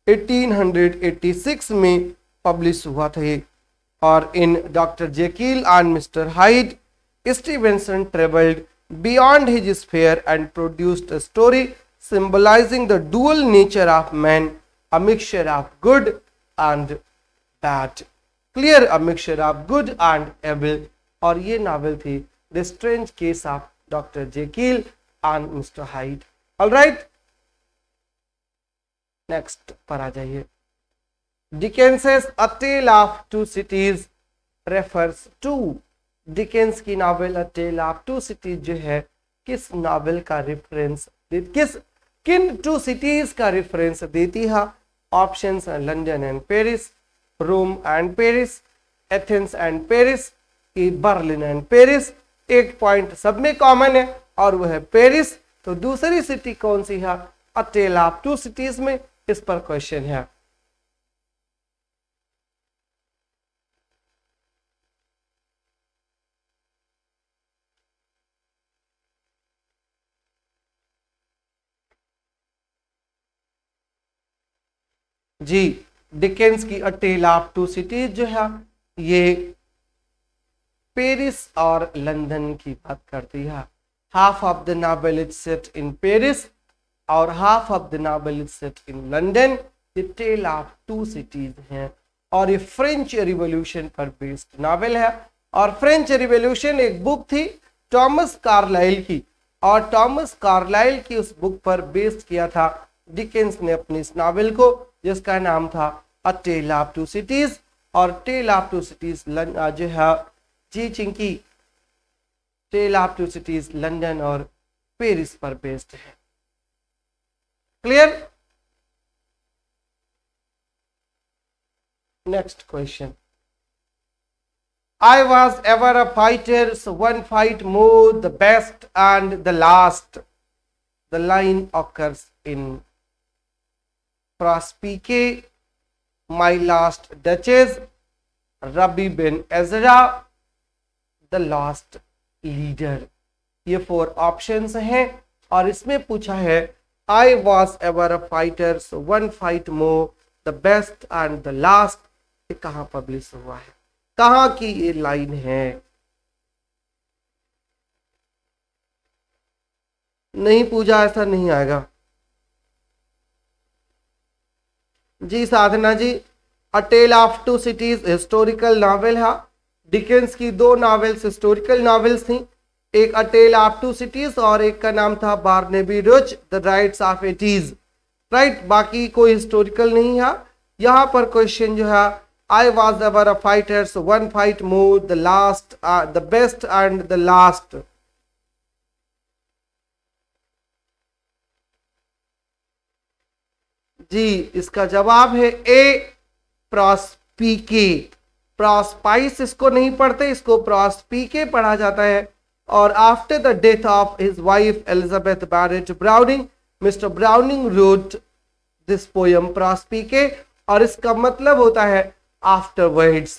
1886 में पब्लिश हुआ था ये। और in Doctor Jekyll and mister Hyde Stevenson travelled beyond his sphere and produced a story symbolizing the dual nature of man, a mixture of good and bad. Clear, a mixture of good and evil. और ये novel थी The Strange Case of Dr. Jekyll and Mr. Hyde. All right, next पर आ जाइए। Dickens's A Tale of Two Cities refers to, Dickens की novel a tell of Two Cities जो है किस नावल का रेफरेंस, किन टू सिटीज का रेफरेंस देती है? ऑप्शंस हैं London and Paris, Rome and Paris, Athens and Paris, Berlin and Paris. एक पॉइंट सब में कॉमन है और वह है पेरिस। तो दूसरी सिटी कौन सी है a tell of Two cities में? इस पर क्वेश्चन है। जी, डिकेंस की अ टेल ऑफ टू सिटीज जो है ये पेरिस और लंदन की बात करती है। Half of the novel is set in Paris और half of the novel is set in London. ये टेल ऑफ टू सिटीज हैं और ये फ्रेंच रिवॉल्यूशन पर बेस्ड नॉवेल है। और फ्रेंच रिवॉल्यूशन एक बुक थी टॉमस कार्लाइल की, और टॉमस कार्लाइल की उस बुक पर बेस्ड किया था डिकेंस ने अपनी इस नॉवेल को, जिसका नाम था a tell of Two Cities. और टेल ऑफ टू सिटीज जो है जी Chinki, Tale of Two Cities London और पेरिस पर बेस्ड है। Clear? Next question. I was ever a fighter, so one fight more, the best and the last. The line occurs in Prospike, My Last Duchess, Rabbi Ben Ezra, The Last Leader. ये 4 options हैं और इसमें पूछा है I was ever a fighter, so one fight more, the best and the last. ये कहाँ publish हुआ है, कहाँ की ये लाइन है? नहीं पूछा ऐसा नहीं आएगा। जी Sadhana ji, a tell of Two Cities historical novel है। डिकेंस की 2 नॉवेल्स हिस्टोरिकल नॉवेल्स थी, एक a tell of Two Cities और एक का नाम था Barnaby Rudge the Riots of Eighty. Right, बाकी कोई हिस्टोरिकल नहीं है। यहाँ पर क्वेश्चन जो है I was ever a fighter, so one fight more, the last, the best and the last. जी, इसका जवाब है ए प्रॉस्पिके। प्रॉस्पाइस इसको नहीं पढ़ते, इसको प्रॉस्पिके पढ़ा जाता है। और after the death of his wife Elizabeth Barrett Browning, mister Browning wrote this poem Prospice. और इसका मतलब होता है afterwards.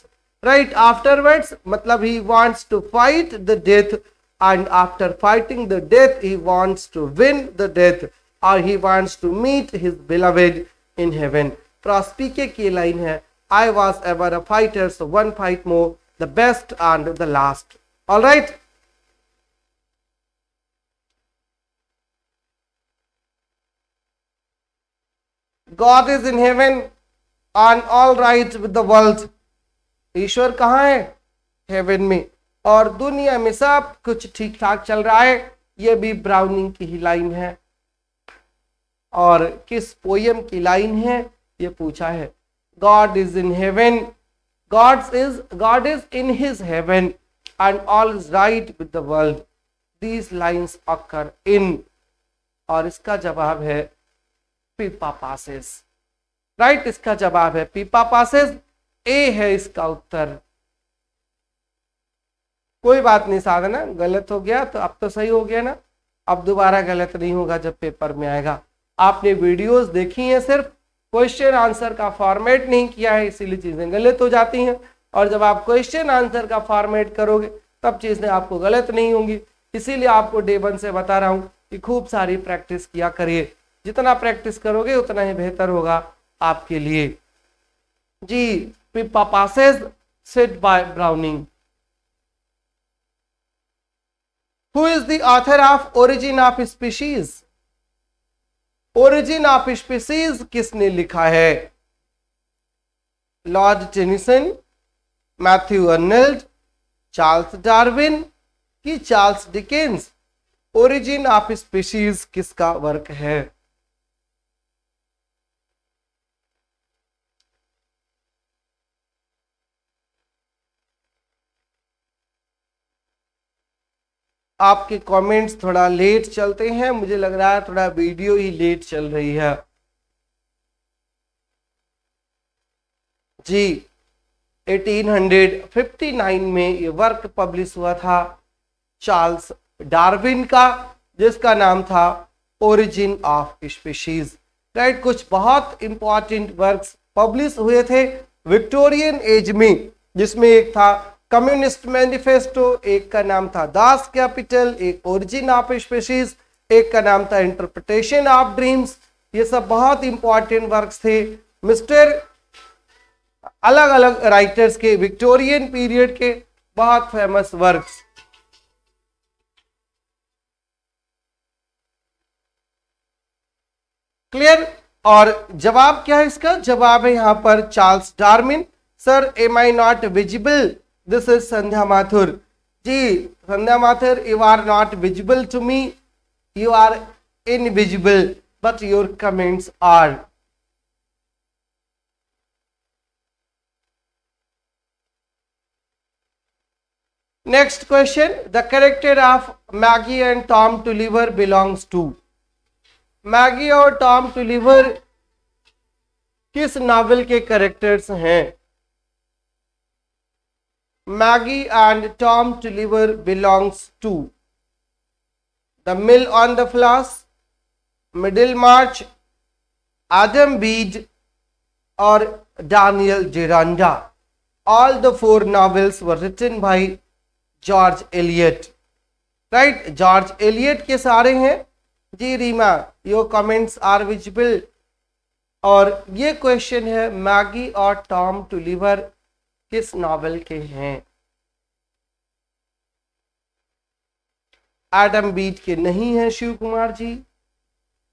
Right, afterwards मतलब he wants to fight the death, and after fighting the death he wants to win the death, or he wants to meet his beloved in heaven. Prospike की line है I was ever a fighter, so one fight more, the best and the last. All right. God is in heaven and all right with the world. ईश्वर कहाँ है? Haven में, और दुनिया में सब कुछ ठीक ठाक चल रहा है। ये भी ब्राउनिंग की ही लाइन है। और किस पोयम की लाइन है ये पूछा है। God is in heaven, God is in his heaven and all is right with the world. These lines occur in, और इसका जवाब है पीपा पासेस। राइट, इसका जवाब है पीपा पासेस। ए है इसका उत्तर। कोई बात नहीं साधना, गलत हो गया तो अब तो सही हो गया ना, अब दोबारा गलत नहीं होगा जब पेपर में आएगा। आपने वीडियोस देखी हैं, सिर्फ क्वेश्चन आंसर का फॉर्मेट नहीं किया है, इसीलिए चीजें गलत हो जाती हैं। और जब आप क्वेश्चन आंसर का फॉर्मेट करोगे तब चीजें आपको गलत नहीं होंगी। इसीलिए आपको डे 1 से बता रहा हूं कि खूब सारी प्रैक्टिस किया करिए। जितना प्रैक्टिस करोगे उतना ही बेहतर होगा आपके लिए। जी, पीपा passes said bye browning. Who is the author of Origin of Species? Origin of Species किसने लिखा है? Lord Tennyson, Matthew Arnold, Charles Darwin कि Charles Dickens? Origin of Species किसका वर्क है? आपके कमेंट्स थोड़ा लेट चलते हैं, मुझे लग रहा है थोड़ा वीडियो ही लेट चल रही है। जी, 1859 में ये वर्क पब्लिश हुआ था चार्ल्स डार्विन का, जिसका नाम था ओरिजिन ऑफ स्पीशीज। राइट, कुछ बहुत इंपॉर्टेंट वर्क्स पब्लिश हुए थे विक्टोरियन एज में, जिसमें एक था कम्युनिस्ट मैनिफेस्टो, एक का नाम था दास कैपिटल, एक ओरिजिन ऑफ स्पीशीज, एक का नाम था इंटरप्रिटेशन ऑफ ड्रीम्स। ये सब बहुत इंपॉर्टेंट वर्क्स थे मिस्टर अलग अलग राइटर्स के, विक्टोरियन पीरियड के बहुत फेमस वर्क्स। क्लियर? और जवाब क्या है इसका? जवाब है यहां पर Charles Darwin. Sir, am I not visible? This is Sandhya Mathur. जी Sandhya Mathur, you are not visible to me, you are invisible, but your comments are. Next question, the character of Maggie and Tom Tulliver belongs to? Maggie और Tom Tulliver किस novel के characters हैं? Maggie and Tom Tulliver belongs to the Mill on the Floss, Middlemarch, Adam Bede और Daniel Deronda. All the 4 novels were written by George Eliot. Right, George Eliot के सारे हैं। जी Reema, your comments are visible. और ये question है Maggi और Tom Tulliver किस नॉवेल के हैं? एडम बीड के नहीं है शिव कुमार जी,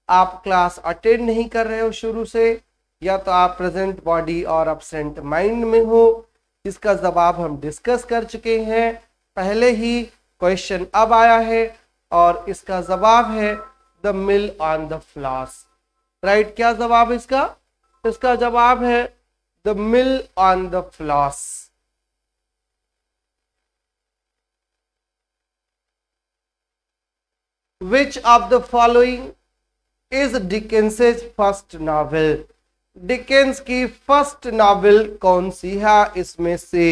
आप क्लास अटेंड नहीं कर रहे हो शुरू से, या तो आप प्रेजेंट बॉडी और एब्सेंट माइंड में हो। इसका जवाब हम डिस्कस कर चुके हैं पहले ही, क्वेश्चन अब आया है और इसका जवाब है the Mill on the floss. Right, क्या जवाब इसका? इसका जवाब है the Mill on the floss. Which of the following is Dickens's first novel? Dickens की फर्स्ट नॉवेल कौन सी है इसमें से?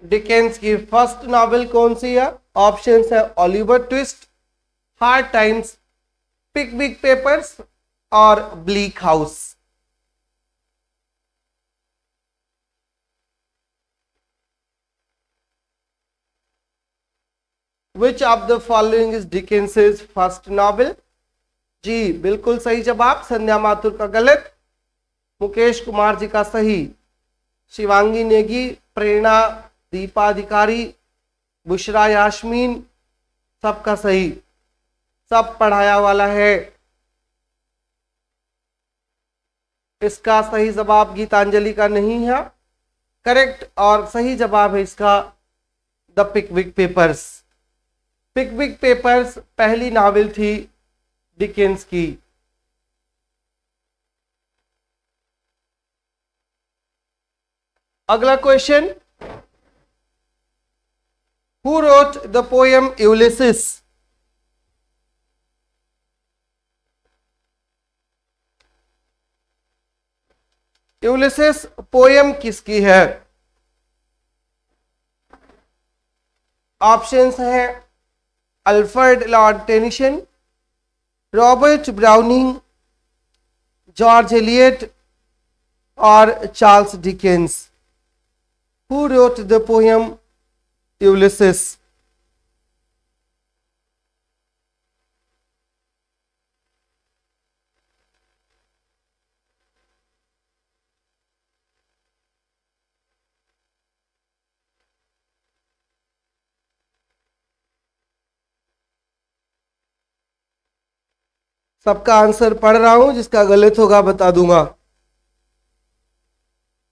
डिकेंस की फर्स्ट नॉवेल कौन सी है? ऑप्शंस है Oliver Twist, Hard Times, Pickwick Papers और Bleak House. Which of the following is Dickens's first novel? जी बिल्कुल सही जवाब, संध्या माथुर का गलत, मुकेश कुमार जी का सही, शिवांगी नेगी, प्रेरणा, दीपा अधिकारी, बुशरा यास्मीन, सबका सही, सब पढ़ाया वाला है। इसका सही जवाब गीतांजलि का नहीं है, करेक्ट और सही जवाब है इसका the Pickwick Papers. Pickwick Papers पहली नावल थी डिकेंस की। अगला question, who wrote the poem Ulysses? Ulysses poem किसकी है? ऑप्शंस हैं Alfred Lord Tennyson, Robert Browning, George Eliot और Charles Dickens. Who wrote the poem Ulysses? सबका आंसर पढ़ रहा हूं, जिसका गलत होगा बता दूंगा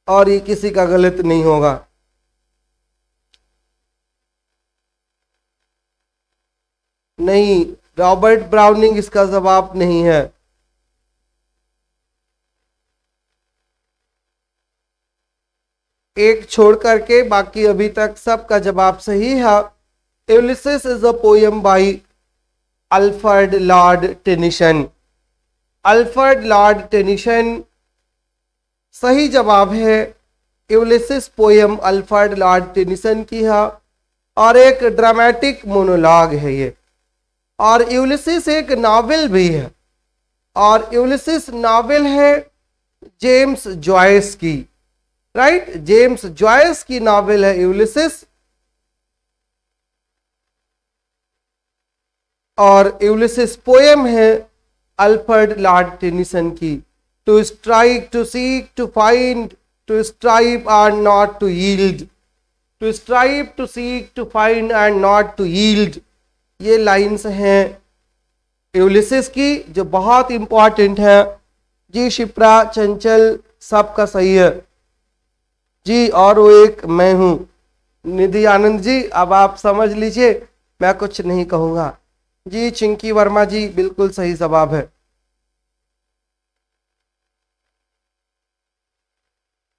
और ये किसी का गलत नहीं होगा। नहीं, रॉबर्ट ब्राउनिंग इसका जवाब नहीं है। एक छोड़ करके बाकी अभी तक सबका जवाब सही है। Ulysses is a poem by Alfred Lord Tennyson. Alfred Lord Tennyson सही जवाब है। Ulysses poem Alfred Lord Tennyson की है और एक ड्रामेटिक मोनोलॉग है ये। और यूलिसिस एक नॉवेल भी है और यूलिसिस नॉवेल है जेम्स जॉयस की, राइट? जेम्स जॉयस की नॉवेल है यूलिसिस। और यूलिसिस पोएम है अल्फ्रेड लॉर्ड टेनिसन की। To strike, to seek, to find, to strive and not to yield, to strive, to seek, to find and not to yield, ये lines हैं Ulysses की जो बहुत important है। जी शिप्रा, चंचल, सबका सही है जी। और वो एक मैं हूं, निधि आनंद जी, अब आप समझ लीजिए, मैं कुछ नहीं कहूंगा जी। चिंकी वर्मा जी, बिल्कुल सही जवाब है।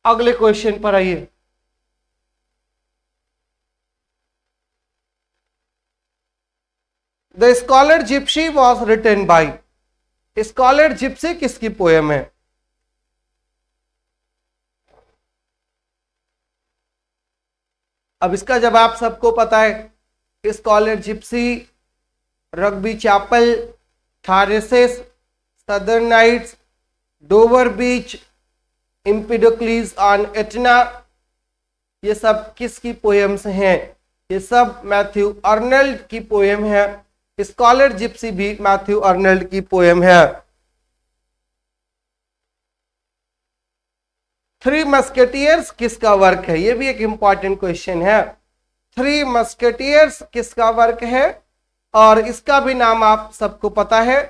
अगले क्वेश्चन पर आइए। The Scholar Gipsy was written by. Scholar Gipsy किसकी पोएम है? अब इसका जवाब सबको पता है। Scholar Gipsy, Rugby Chapel, Thyrsis, Southern Nights, Dover Beach, Empedocles on Etna, ये सब किसकी पोएम्स हैं? ये सब मैथ्यू अर्नल्ड की पोएम है। स्कॉलर जिप्सी भी मैथ्यू अर्नल्ड की पोएम है। थ्री मस्केटियर्स किसका वर्क है? ये भी एक इंपॉर्टेंट क्वेश्चन है। थ्री मस्केटियर्स किसका वर्क है? और इसका भी नाम आप सबको पता है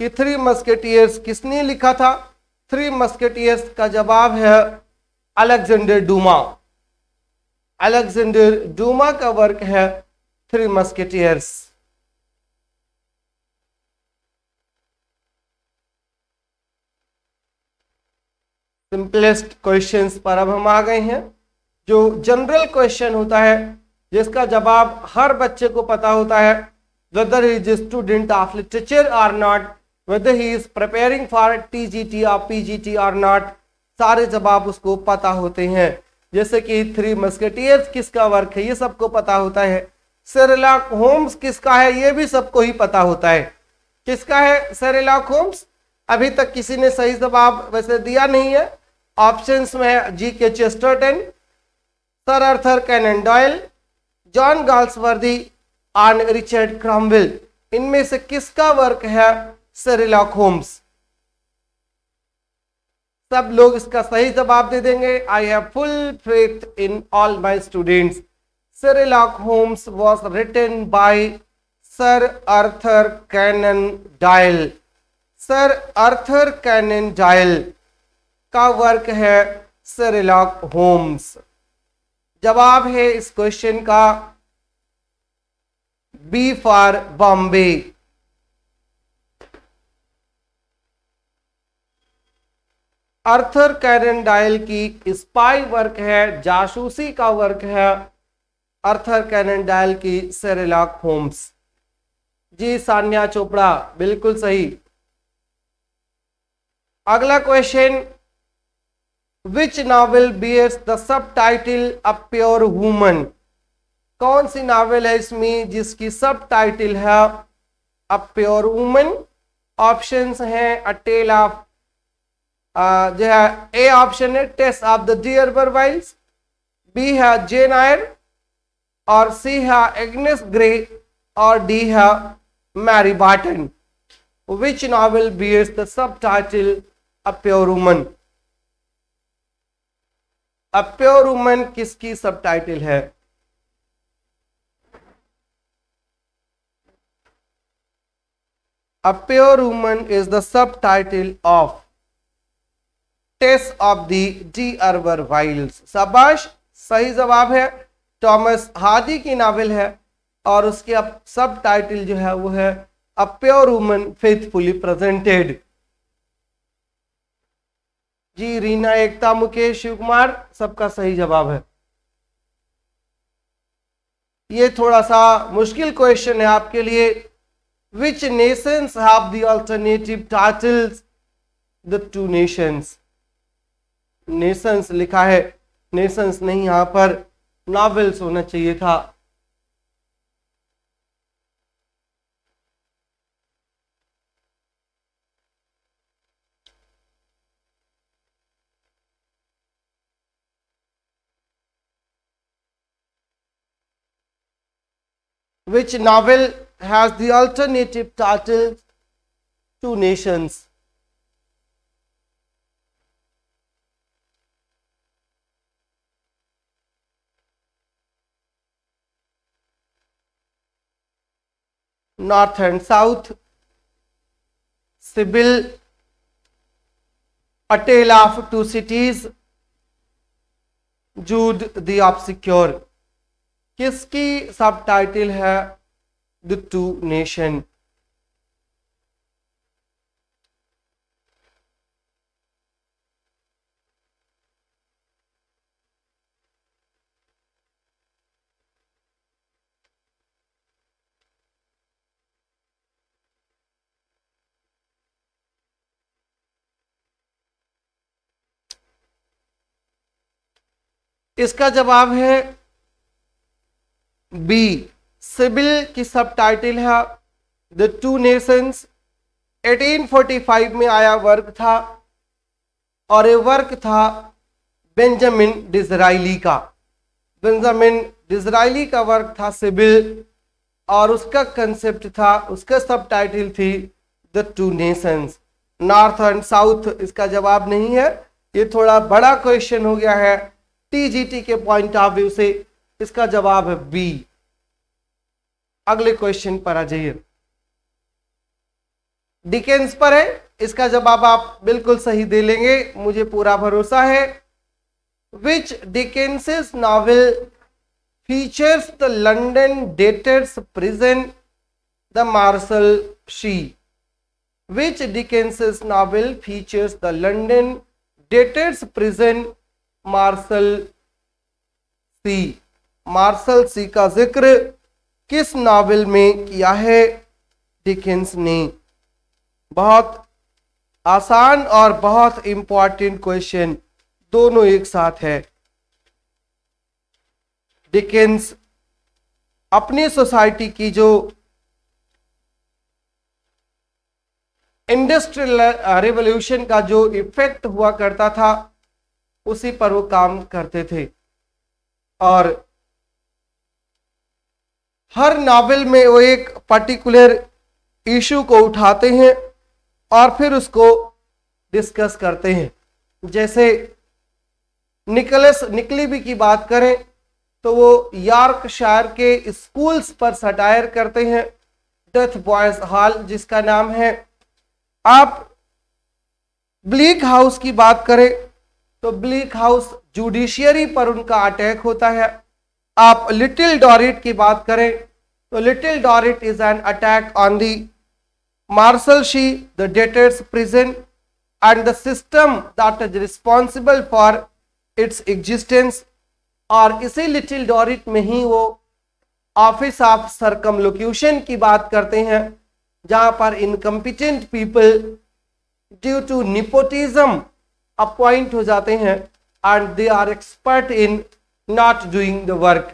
कि थ्री मस्केटियर्स किसने लिखा था। थ्री मस्केटियर्स का जवाब है अलेक्जेंडर डूमा। अलेक्जेंडर डूमा का वर्क है थ्री मस्केटियर्स। सिंपलेस्ट क्वेश्चंस पर अब हम आ गए हैं। जो जनरल क्वेश्चन होता है जिसका जवाब हर बच्चे को पता होता है, whether he is a student of literature or not, whether he is preparing for TGT or PGT or not, सारे जवाब उसको पता होते हैं। जैसे कि थ्री मस्केटियर्स किसका वर्क है, ये सबको पता होता है। शेरलॉक होम्स किसका है, ये भी सबको ही पता होता है। किसका है शेरलॉक होम्स? अभी तक किसी ने सही जवाब वैसे दिया नहीं है। ऑप्शंस में है G K Chesterton, sir Arthur Conan Doyle, John Galsworthy on Richard Cromwell, इनमें से किसका वर्क है शेरलॉक होम्स? सब लोग इसका सही जवाब दे देंगे। I have full faith in all my students. Sherlock Holmes was written by sir Arthur Conan Doyle. Sir Arthur Conan Doyle का वर्क है शेरलॉक होम्स। जवाब है इस क्वेश्चन का B for Bombay. Arthur Conan Doyle की स्पाई वर्क है, जासूसी का वर्क है आर्थर कैनन डॉयल की शेरलॉक होम्स। जी सान्या चोपड़ा बिल्कुल सही। अगला question, which novel bears the subtitle a pure woman? कौन सी नॉवेल है इसमें जिसकी सब टाइटल है अ प्योर वुमन? ऑप्शंस हैं अ टेल ऑफ, जो है ए ऑप्शन है Tess of the D'Urbervilles, B है जेन आयर, और सी है एग्नेस ग्रे, और डी है Mary Barton. Which novel bears the subtitle a pure woman? A pure woman किसकी सब टाइटल है? A pure woman is the subtitle of Tess of the D'Urbervilles. शाबाश, सही जवाब है। Thomas Hardy की novel है और उसकी अब सब टाइटल जो है वो है a pure woman faithfully presented. जी रीना, एकता, मुकेश, शिव कुमार, सबका सही जवाब है। ये थोड़ा सा मुश्किल क्वेश्चन है आपके लिए। Which nations have the alternative titles? The Two Nations. Nations लिखा है, नेशंस नहीं, यहां पर नॉवेल्स होना चाहिए था। Which novel has the alternative title Two Nations? North and South, Sibyl, A Tale of Two Cities, Jude the Obscure। किसकी subtitle है द टू नेशन? इसका जवाब है बी। सिबिल की सब टाइटल है द टू नेशंस। 1845 में आया वर्क था और ये वर्क था बेंजामिन डिज़राइली का। बेंजामिन डिज़राइली का वर्क था सिबिल और उसका कंसेप्ट था, उसका सब टाइटल थी the Two Nations. North and south इसका जवाब नहीं है। ये थोड़ा बड़ा क्वेश्चन हो गया है टीजीटी के पॉइंट ऑफ व्यू से। इसका जवाब है बी। अगले क्वेश्चन पर आ जाइए। डिकेंस पर है, इसका जवाब आप बिल्कुल सही दे लेंगे, मुझे पूरा भरोसा है। Which Dickens novel features the London debtors prison the Marshalsea? Which Dickens novel features the London debtors prison Marshalsea? Marshalsea का जिक्र किस नॉवेल में किया है डिकेंस ने? बहुत आसान और बहुत इंपॉर्टेंट क्वेश्चन दोनों एक साथ है। डिकेंस अपनी सोसाइटी की जो इंडस्ट्रियल रिवॉल्यूशन का जो इफेक्ट हुआ करता था उसी पर वो काम करते थे और हर नॉवेल में वो एक पर्टिकुलर इशू को उठाते हैं और फिर उसको डिस्कस करते हैं। जैसे निकली भी की बात करें तो वो यॉर्कशायर के स्कूल्स पर सटायर करते हैं, डेथ बॉयज हॉल जिसका नाम है। आप ब्लीक हाउस की बात करें तो ब्लीक हाउस जुडिशियरी पर उनका अटैक होता है। आप लिटिल डॉरिट की बात करें तो Little Dorrit is an attack on the Marshalsea, the debtors prison and the system that is responsible for its existence. और इसी लिटिल डॉरिट में ही वो ऑफिस ऑफ सर्कमलोक्यूशन की बात करते हैं, जहां पर incompetent people due to nepotism appoint हो जाते हैं and they are expert in not doing the work,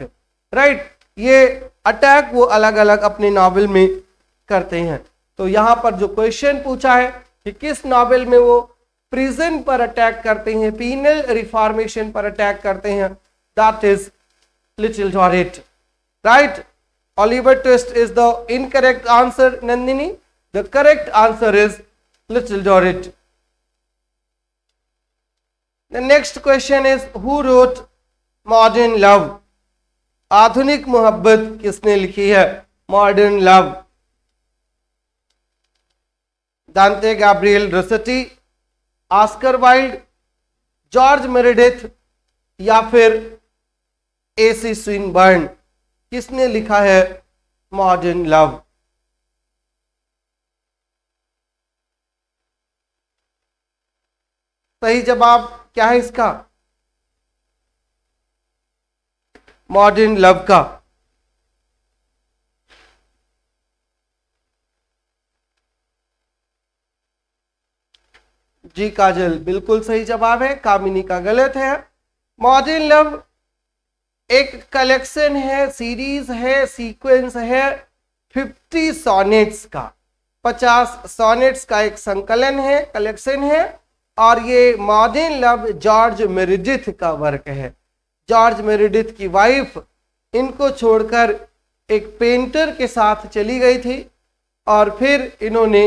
right. ये अटैक वो अलग अलग अपने नॉवेल में करते हैं। तो यहां पर जो क्वेश्चन पूछा है कि किस नॉवेल में वो प्रिजन पर अटैक करते हैं, पीनल रिफॉर्मेशन पर अटैक करते हैं, that is Little Dorrit, right. Oliver Twist is the incorrect answer, Nandini. The correct answer is Little Dorrit. The next question is who wrote Modern Love? आधुनिक मोहब्बत किसने लिखी है? Modern Love. दांते Gabriel Rossetti, Oscar Wilde, George Meredith या फिर AC Swinburne? किसने लिखा है मॉडर्न लव? सही जवाब क्या है इसका? मॉडर्न लव का। जी काजल, बिल्कुल सही जवाब है। कामिनी का गलत है। मॉडर्न लव एक कलेक्शन है, सीरीज है, सीक्वेंस है 50 सोनेट्स का, 50 सोनेट्स का एक संकलन है, कलेक्शन है। और ये मॉडर्न लव जॉर्ज मेरेडिथ का वर्क है। जॉर्ज मेरेडिथ की वाइफ इनको छोड़कर एक पेंटर के साथ चली गई थी और फिर इन्होंने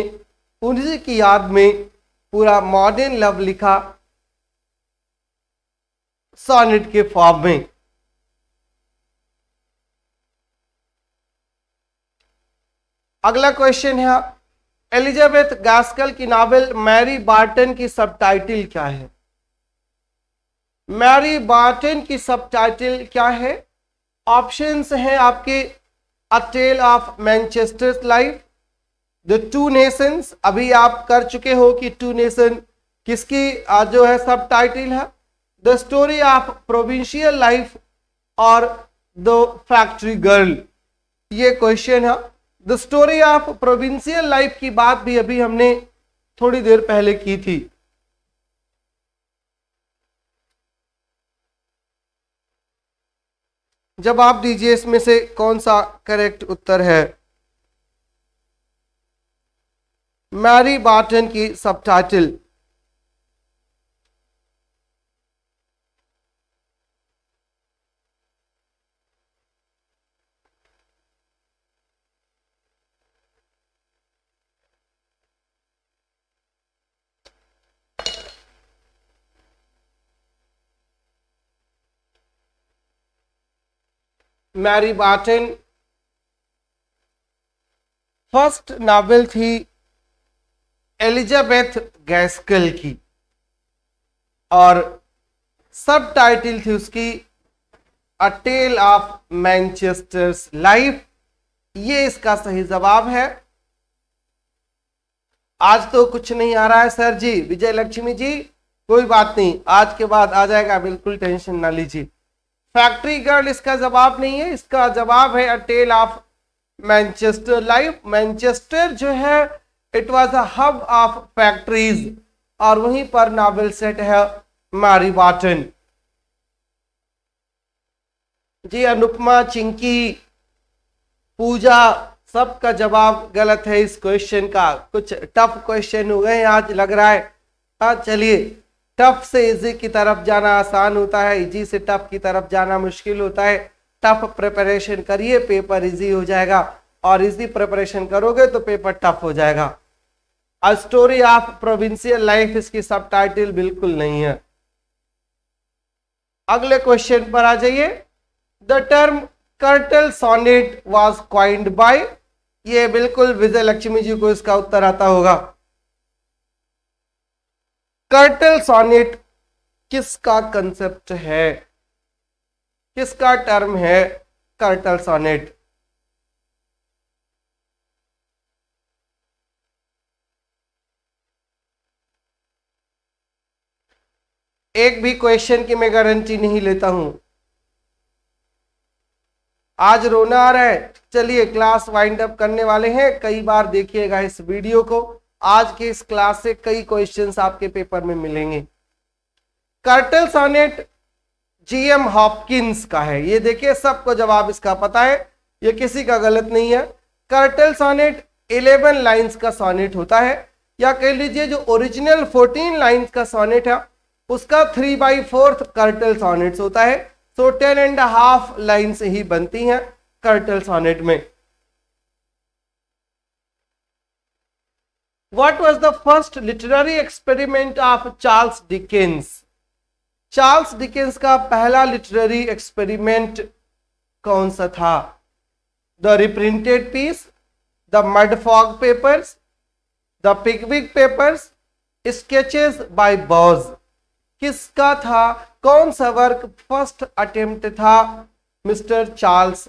उन्हीं की याद में पूरा मॉडर्न लव लिखा सोनेट के फॉर्म में। अगला क्वेश्चन है एलिजाबेथ गास्कल की नॉवेल मैरी बार्टन की सबटाइटल क्या है? मैरी बार्टन की सबटाइटल क्या है? ऑप्शंस हैं आपके a tell of Manchester Life, the Two Nations, अभी आप कर चुके हो कि टू नेशन किसकी जो है सबटाइटल है, the story of provincial life और द फैक्ट्री गर्ल। ये क्वेश्चन है। The story of provincial life की बात भी अभी हमने थोड़ी देर पहले की थी। जवाब दीजिए इसमें से कौन सा करेक्ट उत्तर है? मैरी बार्टन की subtitle. Mary Barton first novel थी एलिजाबेथ गैस्कल की और सब टाइटल थी उसकी a tell of Manchester's life. ये इसका सही जवाब है। आज तो कुछ नहीं आ रहा है सर जी, विजय लक्ष्मी जी, कोई बात नहीं, आज के बाद आ जाएगा, बिल्कुल टेंशन ना लीजिए। फैक्ट्री गर्ल इसका जवाब नहीं है, इसका जवाब है a tell of Manchester Life. Manchester जो है it was a hub of factories और वहीं पर नॉवेल सेट है मैरी बार्टन। जी अनुपमा, चिंकी, पूजा, सबका जवाब गलत है इस क्वेश्चन का। कुछ टफ क्वेश्चन हो गए आज लग रहा है। हाँ चलिए, टफ से इजी की तरफ जाना आसान होता है, इजी से टफ की तरफ जाना मुश्किल होता है। टफ प्रिपरेशन करिए, पेपर इजी हो जाएगा, और इजी प्रिपरेशन करोगे तो पेपर टफ हो जाएगा। A story of provincial life इसकी सबटाइटल बिल्कुल नहीं है। अगले क्वेश्चन पर आ जाइए। The term curtal sonnet was coined by, ये बिल्कुल विजय लक्ष्मी जी को इसका उत्तर आता होगा। कर्टल सोनेट किसका कंसेप्ट है, किसका टर्म है कर्टल सोनेट? एक भी क्वेश्चन की मैं गारंटी नहीं लेता हूं। आज रोना आ रहा है, चलिए क्लास वाइंड अप करने वाले हैं। कई बार देखिएगा इस वीडियो को, आज के इस क्लास से कई क्वेश्चंस आपके पेपर में मिलेंगे। कर्टल सोनेट जीएम हॉपकिंस का है, ये देखिए सबको जवाब इसका पता है, ये किसी का गलत नहीं है। कर्टल सोनेट 11 लाइंस का सोनेट होता है, या कह लीजिए जो ओरिजिनल 14 लाइंस का सोनेट है उसका 3/4 कर्टल सोनेट्स होता है। सो 10.5 लाइन्स ही बनती हैं कर्टल सोनेट में। What was the first literary experiment of Charles Dickens? Charles Dickens का पहला लिटरेरी एक्सपेरिमेंट कौन सा था? The reprinted piece, the Mudfog Papers, the Pickwick Papers, Sketches by Boz. किसका था, कौन सा वर्क फर्स्ट अटेम्प्ट था मिस्टर चार्ल्स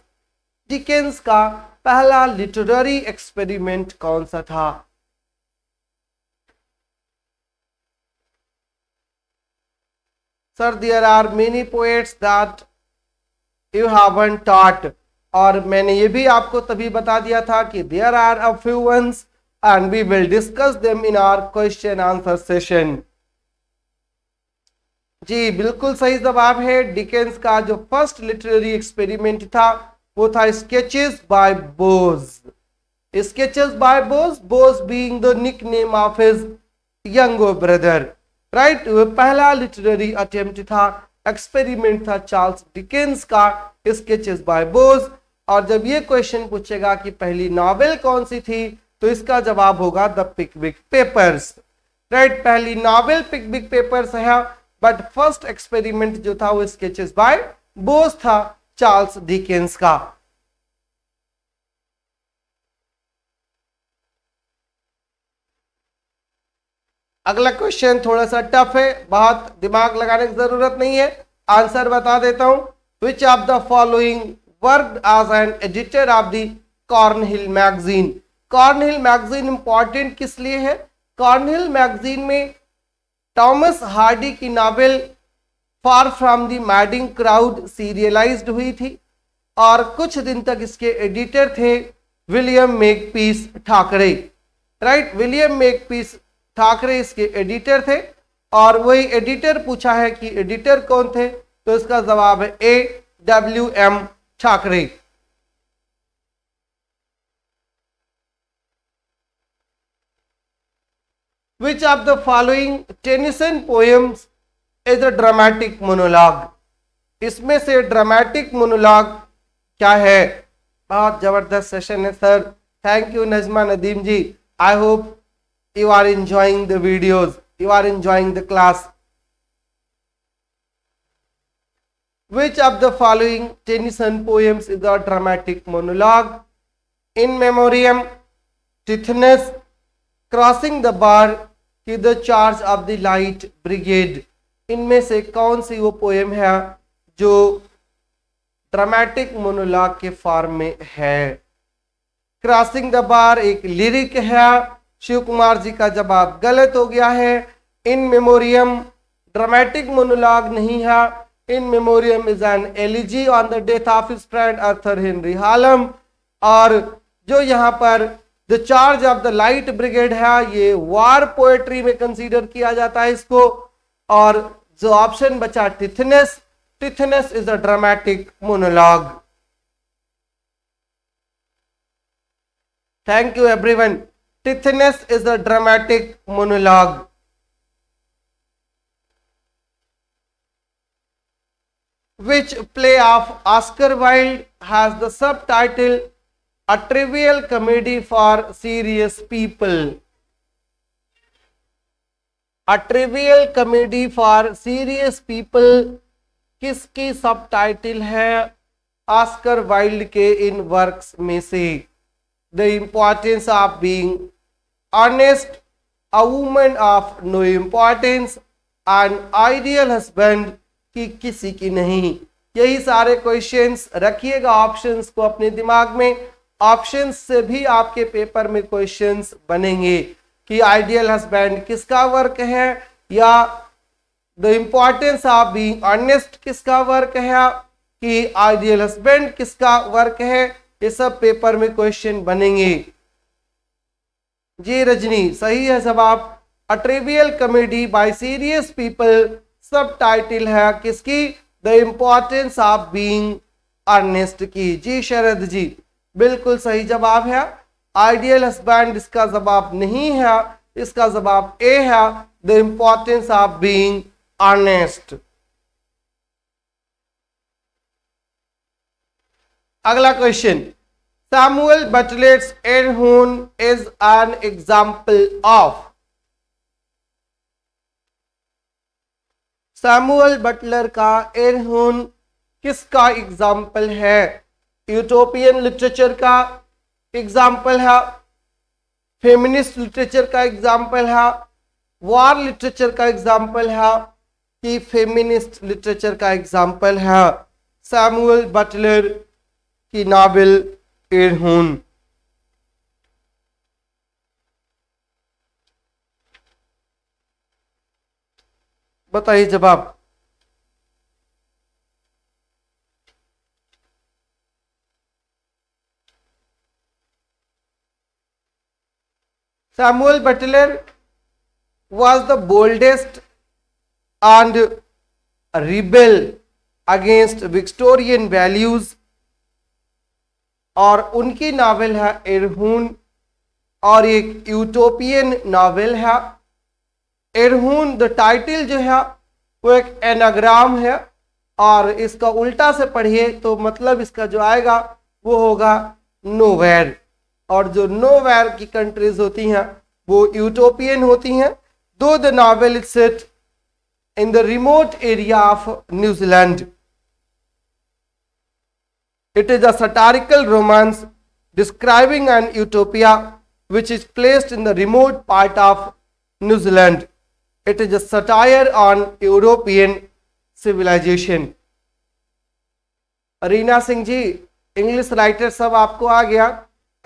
डिकेंस का? पहला लिटरेरी एक्सपेरिमेंट कौन सा था? Sir there are many poets that you haven't taught, और मैंने ये भी आपको तभी बता दिया था कि there are a few ones and we will discuss them in our question answer session. जी बिल्कुल सही जवाब है। डिकेंस का जो फर्स्ट लिटरेरी एक्सपेरिमेंट था वो था sketches by Boz. Sketches by Boz, Boz being the nickname of his younger brother, right. वो पहला लिटरेरी अटेम्प्ट था, एक्सपेरिमेंट था चार्ल्स डिकेंस का, स्केचेस बाय बोज। और जब ये क्वेश्चन पूछेगा कि पहली नॉवेल कौन सी थी तो इसका जवाब होगा द पिकविक पेपर्स, राइट। पहली नॉवेल पिकविक पेपर्स है, बट फर्स्ट एक्सपेरिमेंट जो था वो स्केचेस बाय बोज था चार्ल्स डिकेंस का। अगला क्वेश्चन थोड़ा सा टफ है, बहुत दिमाग लगाने की जरूरत नहीं है, आंसर बता देता हूं। Which of the following worked as an editor of the Cornhill magazine? Cornhill magazine important किस लिए है? कॉर्नहिल मैगजीन में थॉमस हार्डी की novel Far from the Madding Crowd serialized हुई थी, और कुछ दिन तक इसके एडिटर थे William Makepeace Thackeray, right. William Makepeace Thackeray इसके एडिटर थे, और वही एडिटर पूछा है कि एडिटर कौन थे, तो इसका जवाब है A.W.M. Thackeray. Which of the following Tennyson poems is a dramatic monologue? इसमें से ड्रामेटिक मोनोलॉग क्या है? बहुत जबरदस्त सेशन है sir, thank you Najma Nadeem ji. I hope you are enjoying the videos, you are enjoying the class. Which of the following Tennyson poems is a dramatic monologue? In Memoriam, Tithonus, Crossing the Bar, की the Charge of the Light Brigade। इनमें से कौन सी वो poem है जो dramatic monologue के form में है? क्रॉसिंग द बार एक लिरिक है, शिव कुमार जी का जवाब गलत हो गया है। इन मेमोरियम ड्रामेटिक मोनोलॉग नहीं है, In Memoriam is an elegy on the death of his friend Arthur Henry Hallam. और जो यहाँ पर the Charge of the Light Brigade है ये वार पोएट्री में कंसीडर किया जाता है इसको। और जो ऑप्शन बचा Tithonus, Tithonus is a dramatic monologue. Thank you everyone. Tithonus is a dramatic monologue. Which play of Oscar Wilde has the subtitle A Trivial Comedy for Serious People? A Trivial Comedy for Serious People किसकी subtitle है Oscar Wilde के इन works में से? The importance of being honest, a woman of no importance, an ideal husband की किसी की नहीं। यही सारे क्वेश्चंस रखिएगा ऑप्शंस को अपने दिमाग में। ऑप्शंस से भी आपके पेपर में क्वेश्चंस बनेंगे कि आइडियल हस्बैंड किसका वर्क है या the importance of being honest किसका वर्क है कि आइडियल हस्बैंड किसका वर्क है। ये सब पेपर में क्वेश्चन बनेंगे। जी रजनी, सही है जवाब। A trivial comedy by serious people subtitle है किसकी? The importance of being Earnest की। जी शरद जी, बिल्कुल सही जवाब है। आइडियल हस्बैंड इसका जवाब नहीं है, इसका जवाब ए है, the importance of being Earnest. अगला question, Samuel Butler's Erewhon is an example of. Samuel Butler का एयरहून किसका एग्जाम्पल है? यूटोपियन लिटरेचर का एग्जाम्पल है, फेमिनिस्ट लिटरेचर का एग्जाम्पल है, वॉर लिटरेचर का एग्जाम्पल है कि फेमिनिस्ट लिटरेचर का एग्जाम्पल है? सैमुअल बटलर की नॉवेल एयरहून। बताइए जवाब। Samuel Butler was the boldest and rebel against Victorian values और उनकी नावल है एयरहून और एक यूटोपियन नावल है। एयरहून द टाइटल जो है वो एक एनाग्राम है और इसका उल्टा से पढ़िए तो मतलब इसका जो आएगा वो होगा नोवेयर। और जो नोवेयर की कंट्रीज होती हैं वो यूटोपियन होती हैं। दो the novel is set in the remote area of New Zealand. It is a satirical romance describing an utopia which is placed in the remote part of New Zealand. It is a satire on European civilization. Reena Singh ji, English writer सब आपको आ गया,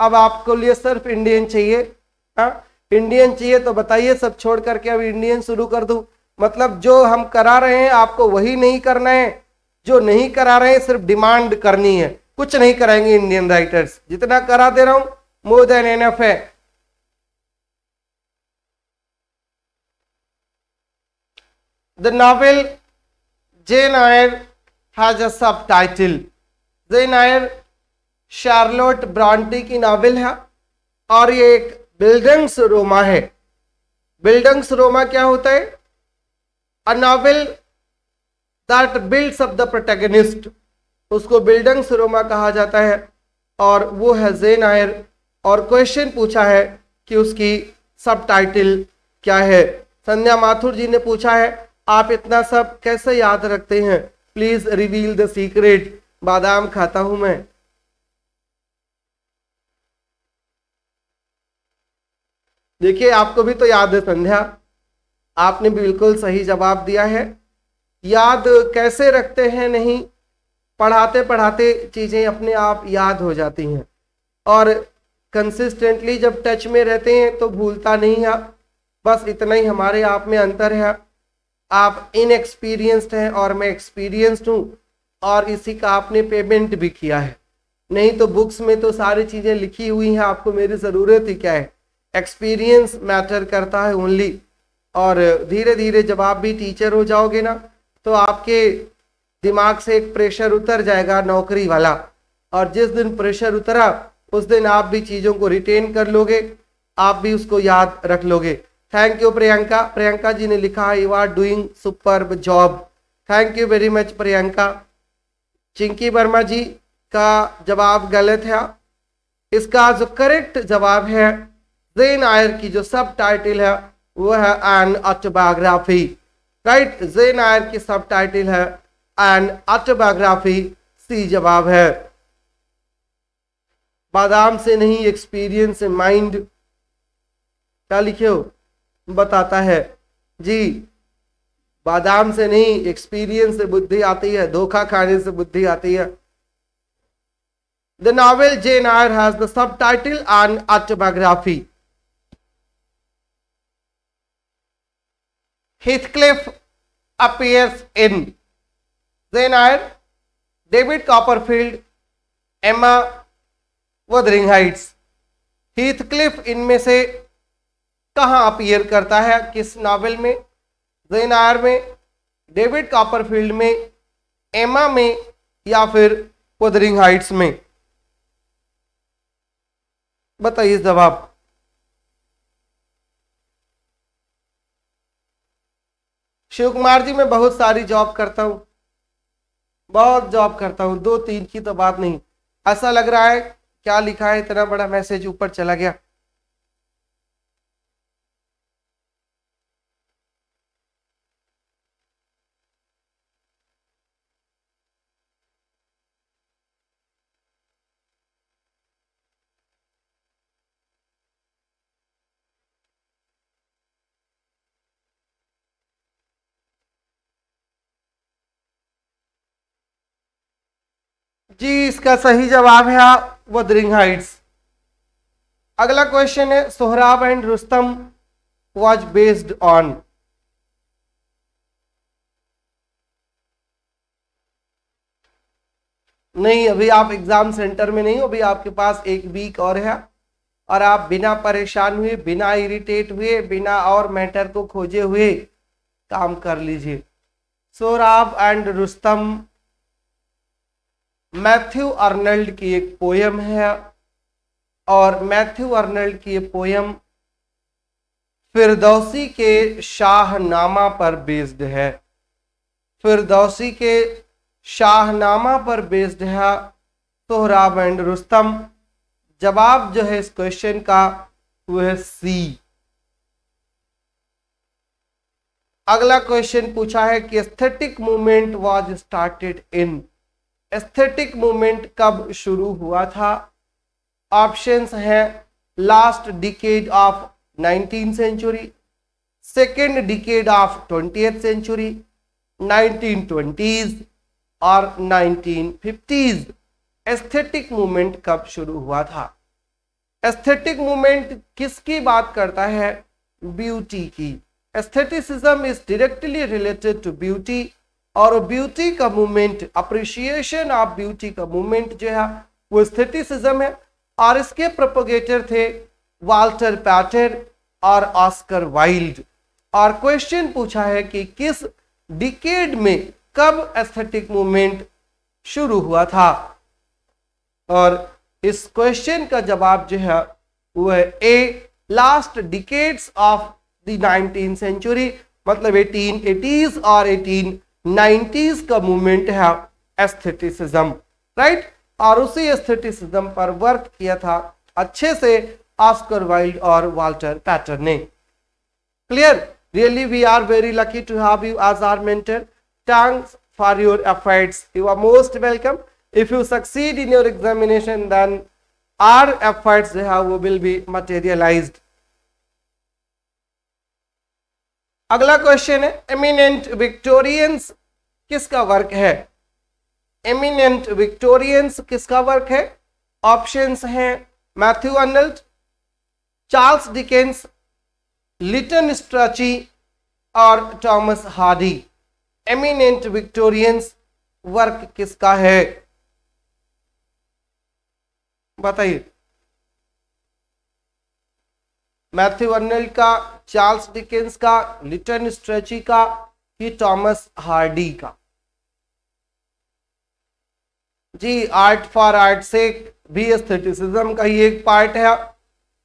अब आपको लिए सिर्फ Indian चाहिए। Indian चाहिए तो बताइए, सब छोड़ करके अब इंडियन शुरू कर दूं? मतलब जो हम करा रहे हैं आपको वही नहीं करना है, जो नहीं करा रहे हैं सिर्फ डिमांड करनी है, कुछ नहीं कराएंगे इंडियन राइटर्स। जितना करा दे रहा हूं मोर देन एनफ है। The novel Jane Eyre has a subtitle. Jane Eyre Charlotte Bronte की नॉवेल है और ये एक बिल्डंग्स रोमा है। बिल्डंग्स रोमा क्या होता है? A novel that builds up the protagonist, उसको बिल्डंग्स रोमा कहा जाता है और वो है जेन आयर। और क्वेश्चन पूछा है कि उसकी सब टाइटल क्या है। संध्या माथुर जी ने पूछा है आप इतना सब कैसे याद रखते हैं, प्लीज रिवील द सीक्रेट। बादाम खाता हूं मैं। देखिए आपको भी तो याद है संध्या, आपने बिल्कुल सही जवाब दिया है। याद कैसे रखते हैं? नहीं, पढ़ाते पढ़ाते चीजें अपने आप याद हो जाती हैं और कंसिस्टेंटली जब टच में रहते हैं तो भूलता नहीं है। बस इतना ही हमारे आप में अंतर है। आप इनएक्सपीरियंस्ड हैं और मैं एक्सपीरियंस्ड हूँ और इसी का आपने पेमेंट भी किया है। नहीं तो बुक्स में तो सारी चीजें लिखी हुई हैं, आपको मेरी जरूरत ही क्या है। एक्सपीरियंस मैटर करता है ओनली। और धीरे धीरे जब आप भी टीचर हो जाओगे ना तो आपके दिमाग से एक प्रेशर उतर जाएगा नौकरी वाला, और जिस दिन प्रेशर उतरा उस दिन आप भी चीज़ों को रिटेन कर लोगे, आप भी उसको याद रख लोगे। Thank you Priyanka. प्रियंका जी ने लिखा है you are doing superb job. Thank you very much Priyanka. Chinki Verma ji का जवाब गलत है। इसका जो करेक्ट जवाब है, जेन आयर की जो सब टाइटल है वो है एन ऑटोबायोग्राफी, राइट। जेन आयर की सब टाइटल है एन ऑटोबायोग्राफी, सी जवाब है। बादाम से नहीं एक्सपीरियंस माइंड, क्या लिखे हो, बताता है जी। बादाम से नहीं एक्सपीरियंस से बुद्धि आती है, धोखा खाने से बुद्धि आती है। The novel Jane Eyre has the subtitle an autobiography. Heathcliff appears in Jane Eyre, David Copperfield, Emma Wuthering Heights. Heathcliff इनमें से कहाँ अपीयर करता है, किस नॉवेल में? जेन आयर में, डेविड कॉपरफील्ड में, एमा में, या फिर wuthering हाइट्स में? बताइए जवाब। शिव कुमार जी, मैं बहुत सारी जॉब करता हूं, बहुत जॉब करता हूं, 2-3 की तो बात नहीं। ऐसा लग रहा है क्या लिखा है, इतना बड़ा मैसेज ऊपर चला गया। जी, इसका सही जवाब है wuthering हाइट्स। अगला क्वेश्चन है, Sohrab and Rustam was based on. नहीं, अभी आप एग्जाम सेंटर में नहीं हो, अभी आपके पास 1 वीक और है, और आप बिना परेशान हुए, बिना इरिटेट हुए, बिना और मैटर को खोजे हुए काम कर लीजिए। Sohrab and Rustam Matthew Arnold की एक पोयम है, और मैथ्यू अर्नल्ड की ये पोयम फिरदौसी के शाहनामा पर बेस्ड है। फिरदौसी के शाहनामा पर बेस्ड है सोहराब एंड रुस्तम। जवाब जो है इस क्वेश्चन का वो है सी। अगला क्वेश्चन पूछा है कि aesthetic movement was started in. Aesthetic movement कब शुरू हुआ था? ऑप्शंस हैं, last decade of 19th century, second decade of 20th century, 1920s और 1950s। एस्थेटिक मूवमेंट कब शुरू हुआ था? एस्थेटिक मूवमेंट किसकी बात करता है? ब्यूटी की। Aestheticism is directly related to beauty, और ब्यूटी का मूवमेंट, अप्रिशिएशन ऑफ ब्यूटी का मूवमेंट जो है वो एस्थेटिसिज्म है, और इसके प्रोपोगेटर थे वाल्टर पैटर और ऑस्कर वाइल्ड। और क्वेश्चन पूछा है कि किस डिकेड में, कब एस्थेटिक मूवमेंट शुरू हुआ था? और इस क्वेश्चन का जवाब जो है वो है A, last decades of the 19th century, मतलब 1880s और 1890s का मूवमेंट है एस्थेटिसिज्म, राइट। और उसी एस्थेटिसिज्म पर वर्क किया था अच्छे से ऑस्कर वाइल्ड और वाल्टर पैटर ने। Clear? Really we are very lucky to have you as our mentor. Thanks for your efforts, you are most welcome. If you succeed in your examination, then our efforts will be materialized. अगला question है, Eminent Victorians किसका work है? Eminent Victorians किसका work है? Options हैं, Matthew Arnold, Charles Dickens, Lytton Strachey और Thomas Hardy. Eminent Victorians work किसका है? बताइए। मैथ्यू अर्नल्ड का, चार्ल्स डिकेंस का, लिटन स्ट्रेची का, कि थॉमस हार्डी का? जी, आर्ट फॉर आर्ट से भी एस्थेटिसिज्म का ही एक पार्ट है,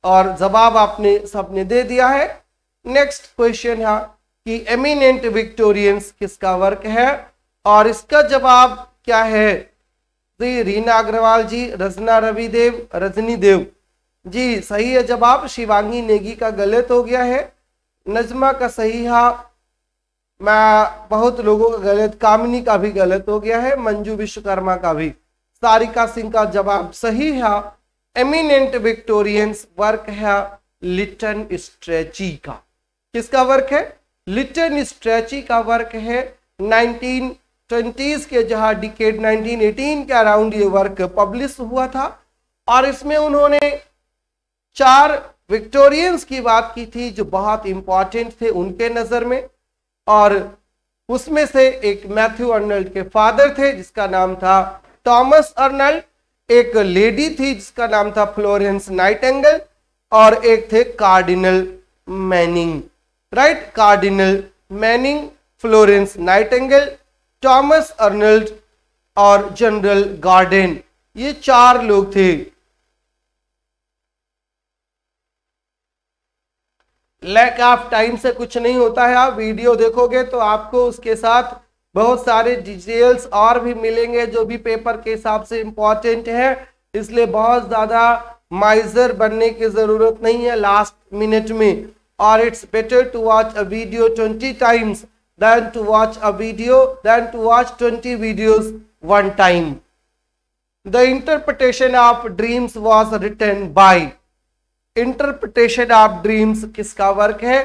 और जवाब आपने सबने दे दिया है। नेक्स्ट क्वेश्चन है कि एमिनेंट विक्टोरियंस किसका वर्क है, और इसका जवाब क्या है? जी रीना अग्रवाल जी, रजना रविदेव, रजनी देव जी सही है जवाब। शिवांगी नेगी का गलत हो गया है। नजमा का सही है, मैं बहुत लोगों का गलत, कामिनी का भी गलत हो गया है, मंजू विश्वकर्मा का भी। सारिका सिंह का जवाब सही है। एमिनेंट विक्टोरियंस वर्क है लिटन स्ट्रेची का। किसका वर्क है? लिटन स्ट्रेची का वर्क है। 1920s के जहां डिकेड 1918 के अराउंड ये वर्क पब्लिश हुआ था और इसमें उन्होंने 4 विक्टोरियंस की बात की थी जो बहुत इंपॉर्टेंट थे उनके नजर में, और उसमें से एक मैथ्यू अर्नल्ड के फादर थे जिसका नाम था थॉमस अर्नल्ड, एक लेडी थी जिसका नाम था फ्लोरेंस नाइटिंगेल, और एक थे cardinal Manning. Right, cardinal Manning, Florence Nightingale, Thomas Arnold और जनरल गार्डन, ये 4 लोग थे। लैक ऑफ टाइम से कुछ नहीं होता है, आप वीडियो देखोगे तो आपको उसके साथ बहुत सारे डिटेल्स और भी मिलेंगे जो भी पेपर के हिसाब से इंपॉर्टेंट है, इसलिए बहुत ज्यादा माइजर बनने की जरूरत नहीं है लास्ट मिनट में। और it's better to watch a video 20 times than to watch a video than to watch 20 videos one time. The interpretation of dreams was written by, interpretation of dreams किसका वर्क है?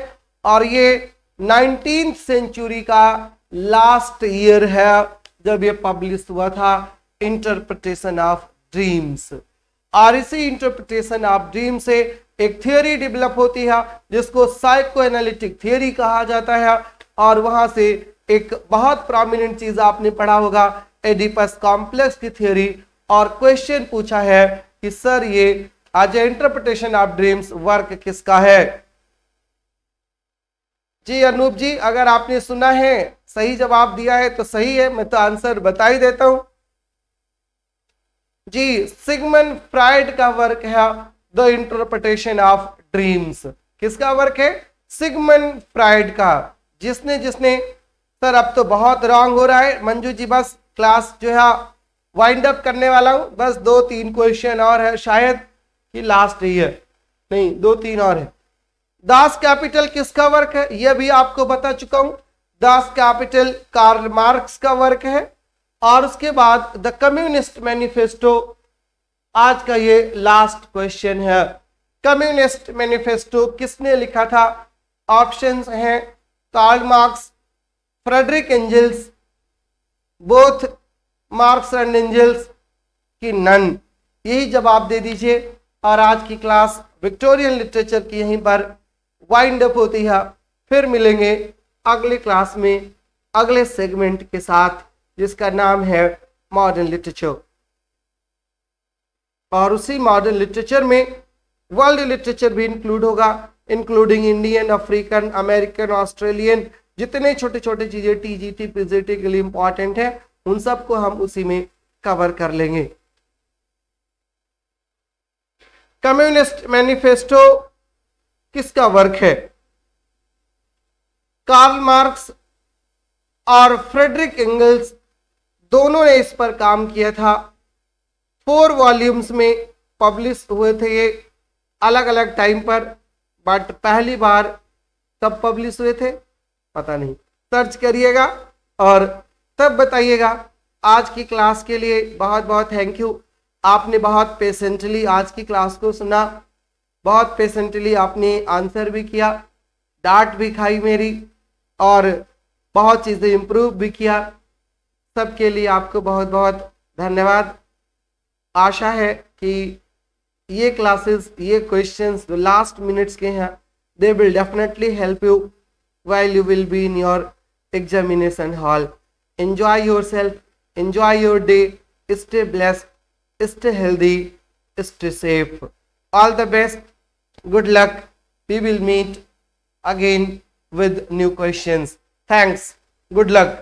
और ये 19th century का last year है जब ये publish हुआ था, इंटरप्रिटेशन ऑफ ड्रीम्स। और इसी इंटरप्रिटेशन ऑफ ड्रीम से एक थियोरी डेवलप होती है जिसको साइको एनालिटिक थियोरी कहा जाता है, और वहां से एक बहुत प्रोमिनेंट चीज आपने पढ़ा होगा एडिपस कॉम्प्लेक्स की थ्योरी। और क्वेश्चन पूछा है कि सर ये आज इंटरप्रिटेशन ऑफ ड्रीम्स वर्क किसका है? जी अनूप जी, अगर आपने सुना है, सही जवाब दिया है तो सही है, मैं तो आंसर बता ही देता हूं। जी सिगमंड फ्राइड का वर्क है द इंटरप्रिटेशन ऑफ ड्रीम्स। किसका वर्क है? सिगमंड फ्राइड का। जिसने जिसने सर अब तो बहुत रॉन्ग हो रहा है मंजू जी, बस क्लास जो है वाइंड अप करने वाला हूं, बस 2-3 क्वेश्चन और है, शायद कि लास्ट ही है, नहीं 2-3 और है। दास कैपिटल किसका वर्क है? यह भी आपको बता चुका हूं, दास कैपिटल कार्ल मार्क्स का वर्क है। और उसके बाद द कम्युनिस्ट मैनिफेस्टो, आज का ये लास्ट क्वेश्चन है। कम्युनिस्ट मैनिफेस्टो किसने लिखा था? ऑप्शंस हैं Karl Marx, Friedrich Engels, both Marx and Engels की नन। यही जवाब दे दीजिए। और आज की क्लास विक्टोरियन लिटरेचर की यहीं पर वाइंड अप होती है। फिर मिलेंगे अगले क्लास में अगले सेगमेंट के साथ जिसका नाम है मॉडर्न लिटरेचर। और उसी मॉडर्न लिटरेचर में वर्ल्ड लिटरेचर भी इंक्लूड होगा, including Indian, African, American, Australian, जितने छोटे छोटे चीजें टीजीटी पीजीटी के लिए इंपॉर्टेंट है उन सबको हम उसी में कवर कर लेंगे। कम्युनिस्ट मैनिफेस्टो किसका वर्क है? कार्ल मार्क्स और फ्रेडरिक एंगल्स दोनों ने इस पर काम किया था। 4 वॉल्यूम्स में पब्लिश हुए थे ये, अलग अलग टाइम पर, बट पहली बार कब पब्लिश हुए थे पता नहीं, सर्च करिएगा और तब बताइएगा। आज की क्लास के लिए बहुत बहुत थैंक यू। आपने बहुत पेशेंटली आज की क्लास को सुना, बहुत पेशेंटली आपने आंसर भी किया, डांट भी खाई मेरी, और बहुत चीज़ें इम्प्रूव भी किया। सबके लिए आपको बहुत बहुत धन्यवाद। आशा है कि ये क्लासेस, ये क्वेश्चंस जो लास्ट मिनट्स के हैं, they will definitely help you while you will be in your examination hall. Enjoy yourself, enjoy your day, stay blessed, stay healthy, stay safe. All the best, good luck. We will meet again with new questions. Thanks, good luck.